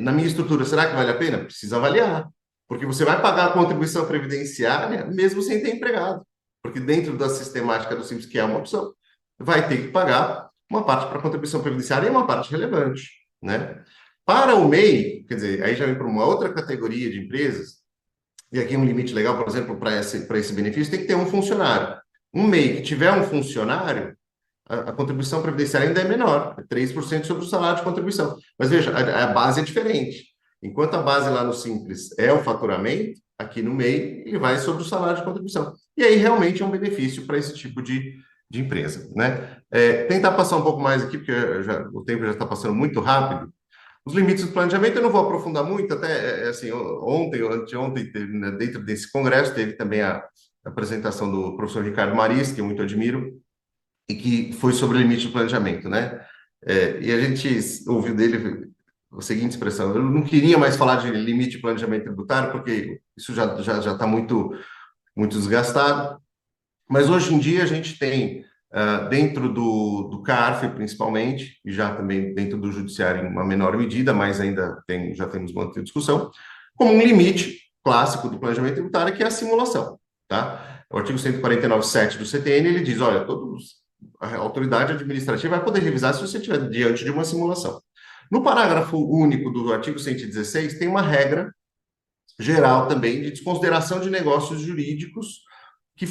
Na minha estrutura, será que vale a pena? Precisa avaliar, porque você vai pagar a contribuição previdenciária mesmo sem ter empregado, porque dentro da sistemática do Simples, que é uma opção, vai ter que pagar uma parte para a contribuição previdenciária e uma parte relevante, né? Para o MEI, quer dizer, aí já vem para uma outra categoria de empresas. E aqui um limite legal, por exemplo, para esse benefício, tem que ter um funcionário. Um MEI que tiver um funcionário, a contribuição previdenciária ainda é menor, é 3% sobre o salário de contribuição. Mas veja, a base é diferente. Enquanto a base lá no Simples é o faturamento, aqui no MEI ele vai sobre o salário de contribuição. E aí realmente é um benefício para esse tipo de empresa, né? Tentar passar um pouco mais aqui, porque o tempo já está passando muito rápido. Os limites do planejamento eu não vou aprofundar muito, até assim, ontem ou anteontem, né, dentro desse congresso, teve também a apresentação do professor Ricardo Maris, que eu muito admiro, e que foi sobre o limite do planejamento, né? E a gente ouviu dele a seguinte expressão: eu não queria mais falar de limite de planejamento tributário, porque isso já está muito, muito desgastado. Mas hoje em dia a gente tem, dentro do CARF principalmente, e já também dentro do Judiciário em uma menor medida, mas ainda já temos mantido discussão, como um limite clássico do planejamento tributário, que é a simulação, tá? O artigo 149.7 do CTN, ele diz, olha, a autoridade administrativa vai poder revisar se você estiver diante de uma simulação. No parágrafo único do artigo 116, tem uma regra geral também de desconsideração de negócios jurídicos, que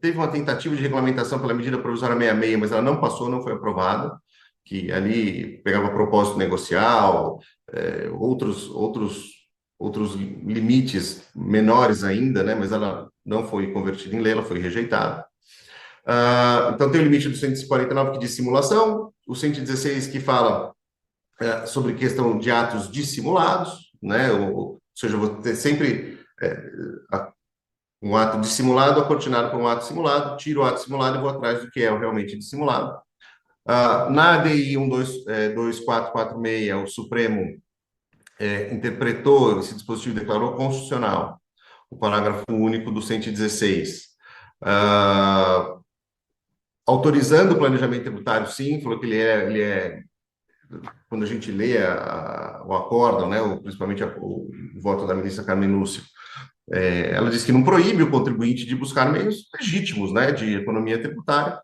teve uma tentativa de regulamentação pela medida provisória 66, mas ela não passou, não foi aprovada, que ali pegava propósito negocial, outros limites menores ainda, né, mas ela não foi convertida em lei, ela foi rejeitada. Então tem o limite do 149 que diz simulação, o 116 que fala sobre questão de atos dissimulados, né, ou seja, vou ter sempre um ato dissimulado acortinado por um ato simulado, tiro o ato simulado e vou atrás do que é realmente dissimulado. Na ADI 12446, o Supremo interpretou, esse dispositivo declarou constitucional, o parágrafo único do 116, autorizando o planejamento tributário, sim, falou que ele é quando a gente lê o acórdão, né, principalmente o voto da ministra Carmen Lúcia, ela diz que não proíbe o contribuinte de buscar meios legítimos, né, de economia tributária,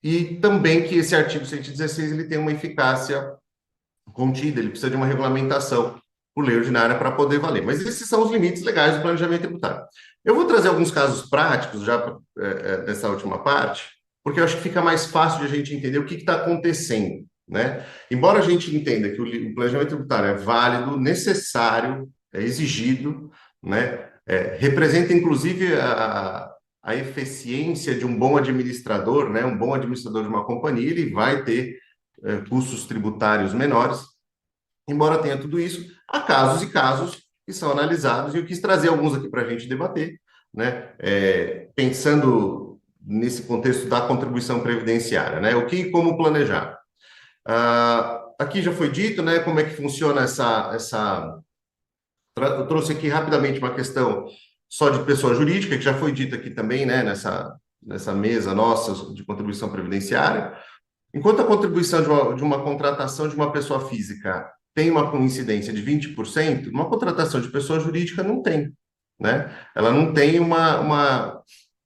e também que esse artigo 116 ele tem uma eficácia contida, ele precisa de uma regulamentação por lei ordinária para poder valer. Mas esses são os limites legais do planejamento tributário. Eu vou trazer alguns casos práticos já dessa última parte, porque eu acho que fica mais fácil de a gente entender o que está acontecendo, né? Embora a gente entenda que o planejamento tributário é válido, necessário, é exigido, né? Representa, inclusive, a eficiência de um bom administrador, né? Um bom administrador de uma companhia, ele vai ter custos tributários menores. Embora tenha tudo isso, há casos e casos que são analisados, e eu quis trazer alguns aqui para a gente debater, né? Pensando nesse contexto da contribuição previdenciária, né? O que e como planejar. Aqui já foi dito, né? Como é que funciona eu trouxe aqui rapidamente uma questão só de pessoa jurídica, que já foi dito aqui também, né? Nessa mesa nossa de contribuição previdenciária. Enquanto a contribuição de uma contratação de uma pessoa física tem uma incidência de 20%, uma contratação de pessoa jurídica não tem, né? Ela não tem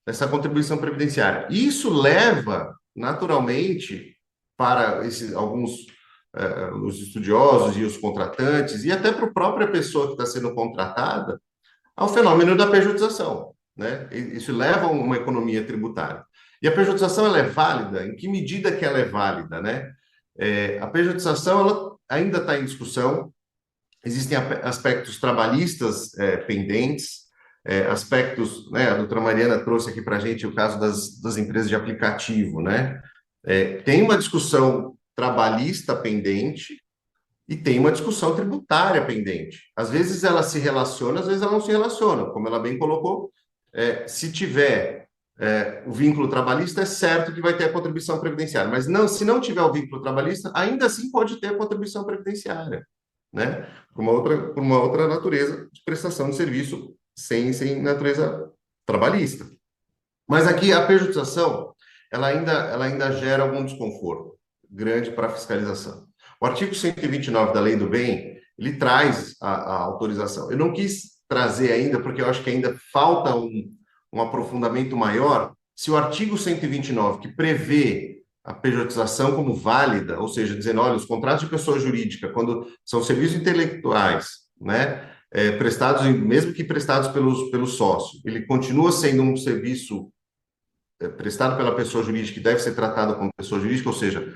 essa contribuição previdenciária. Isso leva, naturalmente, para alguns os estudiosos e os contratantes, e até para a própria pessoa que está sendo contratada, ao fenômeno da pejotização, né? Isso leva a uma economia tributária. E a pejotização, ela é válida? Em que medida que ela é válida, né? A pejotização, ela ainda está em discussão. Existem aspectos trabalhistas pendentes, aspectos, né? A doutora Mariana trouxe aqui para a gente o caso das empresas de aplicativo, né? Tem uma discussão trabalhista pendente e tem uma discussão tributária pendente. Às vezes ela se relaciona, às vezes ela não se relaciona. Como ela bem colocou, se tiver o vínculo trabalhista, é certo que vai ter a contribuição previdenciária, mas não, se não tiver o vínculo trabalhista, ainda assim pode ter a contribuição previdenciária, né? Por uma outra natureza de prestação de serviço sem natureza trabalhista. Mas aqui a pejotização, ela ainda gera algum desconforto grande para a fiscalização. O artigo 129 da Lei do Bem, ele traz a autorização. Eu não quis trazer ainda, porque eu acho que ainda falta um aprofundamento maior, se o artigo 129, que prevê a pejotização como válida, ou seja, dizendo, olha, os contratos de pessoa jurídica, quando são serviços intelectuais, né, prestados, mesmo que prestados pelo sócio, ele continua sendo um serviço prestado pela pessoa jurídica e deve ser tratado como pessoa jurídica, ou seja,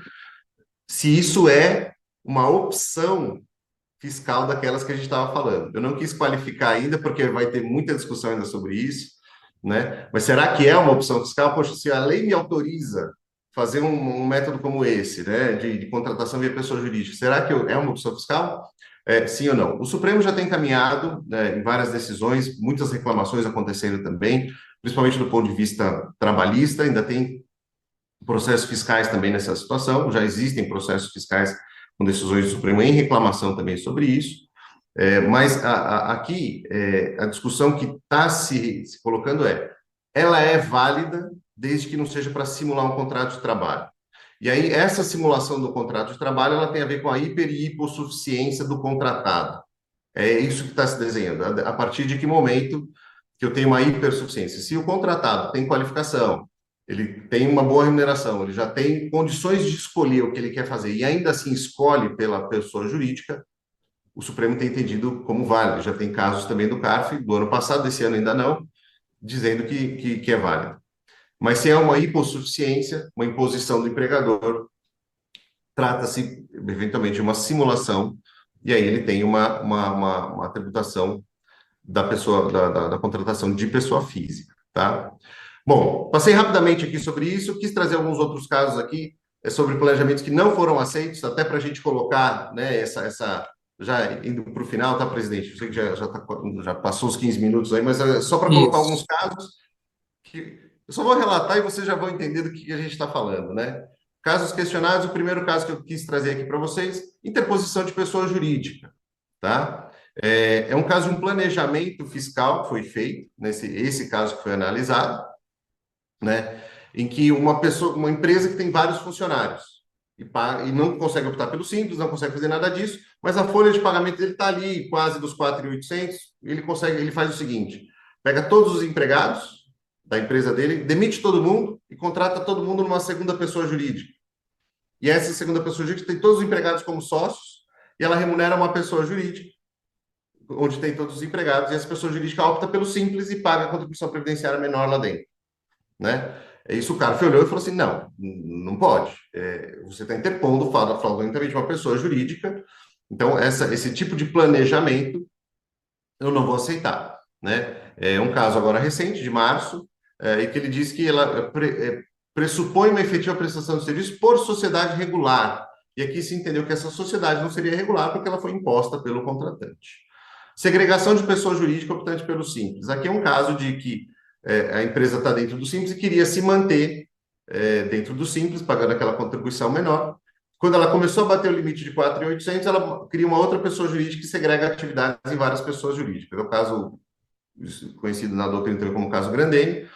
se isso é uma opção fiscal daquelas que a gente estava falando. Eu não quis qualificar ainda, porque vai ter muita discussão ainda sobre isso, né? Mas será que é uma opção fiscal? Poxa, se a lei me autoriza fazer um método como esse, né, de contratação via pessoa jurídica, será que é uma opção fiscal? Sim ou não? O Supremo já tem caminhado, né, em várias decisões, muitas reclamações acontecendo também, principalmente do ponto de vista trabalhista, ainda tem processos fiscais também nessa situação, já existem processos fiscais com decisões do Supremo em reclamação também sobre isso, mas aqui a discussão que está se colocando ela é válida desde que não seja para simular um contrato de trabalho. E aí, essa simulação do contrato de trabalho, ela tem a ver com a hiper e hipossuficiência do contratado. É isso que está se desenhando. A partir de que momento que eu tenho uma hipersuficiência? Se o contratado tem qualificação, ele tem uma boa remuneração, ele já tem condições de escolher o que ele quer fazer e ainda assim escolhe pela pessoa jurídica, o Supremo tem entendido como válido. Já tem casos também do CARF, do ano passado, desse ano ainda não, dizendo que é válido. Mas se é uma hipossuficiência, uma imposição do empregador, trata-se eventualmente de uma simulação, e aí ele tem uma tributação da pessoa, da contratação de pessoa física, tá? Bom, passei rapidamente aqui sobre isso, quis trazer alguns outros casos aqui, sobre planejamentos que não foram aceitos, até para a gente colocar, né, já indo para o final, tá, presidente? Eu sei que já passou os 15 minutos aí, mas só para colocar Isso. alguns casos que eu só vou relatar e vocês já vão entender do que a gente está falando, né? Casos questionados, o primeiro caso que eu quis trazer aqui para vocês, interposição de pessoa jurídica, tá? É um caso de um planejamento fiscal que foi feito, esse caso que foi analisado, né? Em que uma empresa que tem vários funcionários e não consegue optar pelo Simples, não consegue fazer nada disso, mas a folha de pagamento dele está ali, quase dos 4.800, ele faz o seguinte, pega todos os empregados da empresa dele, demite todo mundo e contrata todo mundo numa segunda pessoa jurídica. E essa segunda pessoa jurídica tem todos os empregados como sócios e ela remunera uma pessoa jurídica, onde tem todos os empregados, e essa pessoa jurídica opta pelo Simples e paga a contribuição previdenciária menor lá dentro, né? Isso o cara olhou e falou assim, não pode. Você está interpondo fraudulentamente uma pessoa jurídica, então esse tipo de planejamento eu não vou aceitar, né? É um caso agora recente, de março, e que ele diz que ela pressupõe uma efetiva prestação de serviço por sociedade regular. E aqui se entendeu que essa sociedade não seria regular porque ela foi imposta pelo contratante. Segregação de pessoa jurídica optante pelo Simples. Aqui é um caso de que a empresa está dentro do Simples e queria se manter dentro do Simples, pagando aquela contribuição menor. Quando ela começou a bater o limite de 4.800, ela cria uma outra pessoa jurídica que segrega atividades em várias pessoas jurídicas. É o caso conhecido na doutrina também como caso Grandene,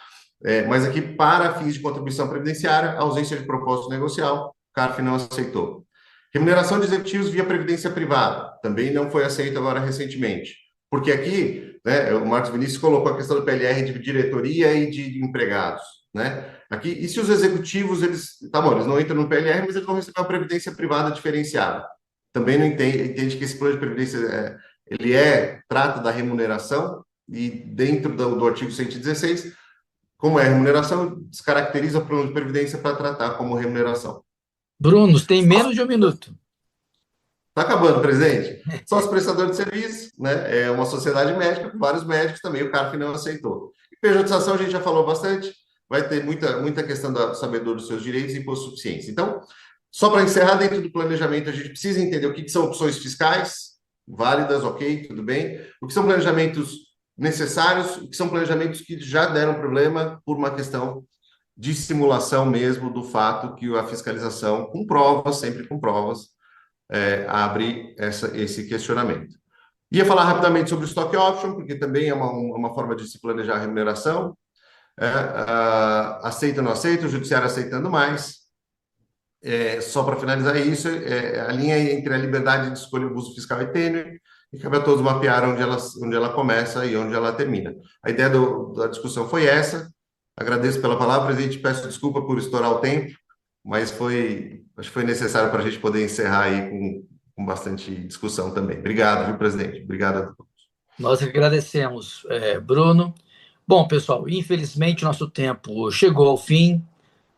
mas aqui, para fins de contribuição previdenciária, ausência de propósito negocial, o CARF não aceitou. Remuneração de executivos via previdência privada, também não foi aceito agora recentemente. Porque aqui, né, o Marcos Vinícius colocou a questão do PLR de diretoria e de empregados, né? Aqui, e se os executivos, eles não entram no PLR, mas eles vão receber uma previdência privada diferenciada. Também não entende que esse plano de previdência, ele trata da remuneração, e dentro do artigo 116, como é remuneração, descaracteriza o plano de previdência para tratar como remuneração. Bruno, tem menos de um minuto. Está acabando, presidente. Sócio prestador de serviço, né? É uma sociedade médica, com vários médicos também, o CARF não aceitou. E pejotização, a gente já falou bastante, vai ter muita questão do sabedor dos seus direitos e hipossuficiência. Então, só para encerrar, dentro do planejamento, a gente precisa entender o que são opções fiscais, válidas, ok, tudo bem, o que são planejamentos necessários, o que são planejamentos que já deram problema por uma questão de simulação mesmo do fato que a fiscalização, com provas, sempre com provas, abre esse questionamento. Ia falar rapidamente sobre o stock option, porque também é uma forma de se planejar a remuneração. Aceita ou não aceita, o judiciário aceitando mais. Só para finalizar isso, a linha entre a liberdade de escolha e o abuso fiscal é tênue, e cabe a todos mapear onde ela começa e onde ela termina. A ideia da discussão foi essa. Agradeço pela palavra, presidente, peço desculpa por estourar o tempo, mas acho que foi necessário para a gente poder encerrar aí com bastante discussão também. Obrigado, viu, presidente? Obrigado a todos. Nós agradecemos, Bruno. Bom, pessoal, infelizmente nosso tempo chegou ao fim.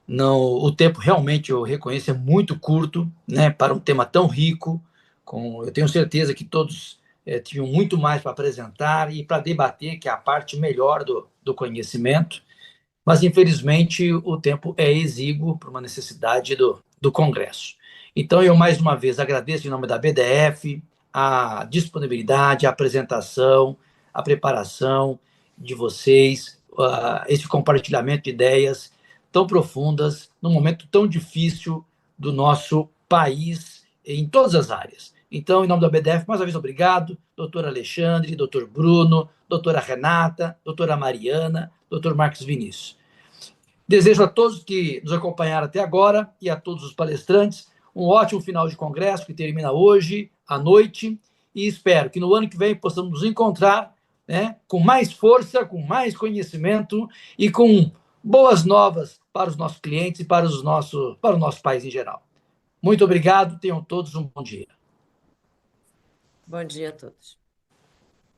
Não, o tempo realmente, eu reconheço, é muito curto, né, para um tema tão rico. Eu tenho certeza que todos tinham muito mais para apresentar e para debater, que é a parte melhor do conhecimento. Mas, infelizmente, o tempo é exíguo por uma necessidade do Congresso. Então, eu mais uma vez agradeço em nome da BDF a disponibilidade, a apresentação, a preparação de vocês, esse compartilhamento de ideias tão profundas, num momento tão difícil do nosso país, em todas as áreas. Então, em nome da BDF, mais uma vez, obrigado, doutor Alexandre, doutor Bruno, doutora Renata, doutora Mariana, doutor Marcos Vinícius. Desejo a todos que nos acompanharam até agora e a todos os palestrantes um ótimo final de congresso que termina hoje à noite e espero que no ano que vem possamos nos encontrar, né, com mais força, com mais conhecimento e com boas novas para os nossos clientes e para o nosso país em geral. Muito obrigado, tenham todos um bom dia. Bom dia a todos.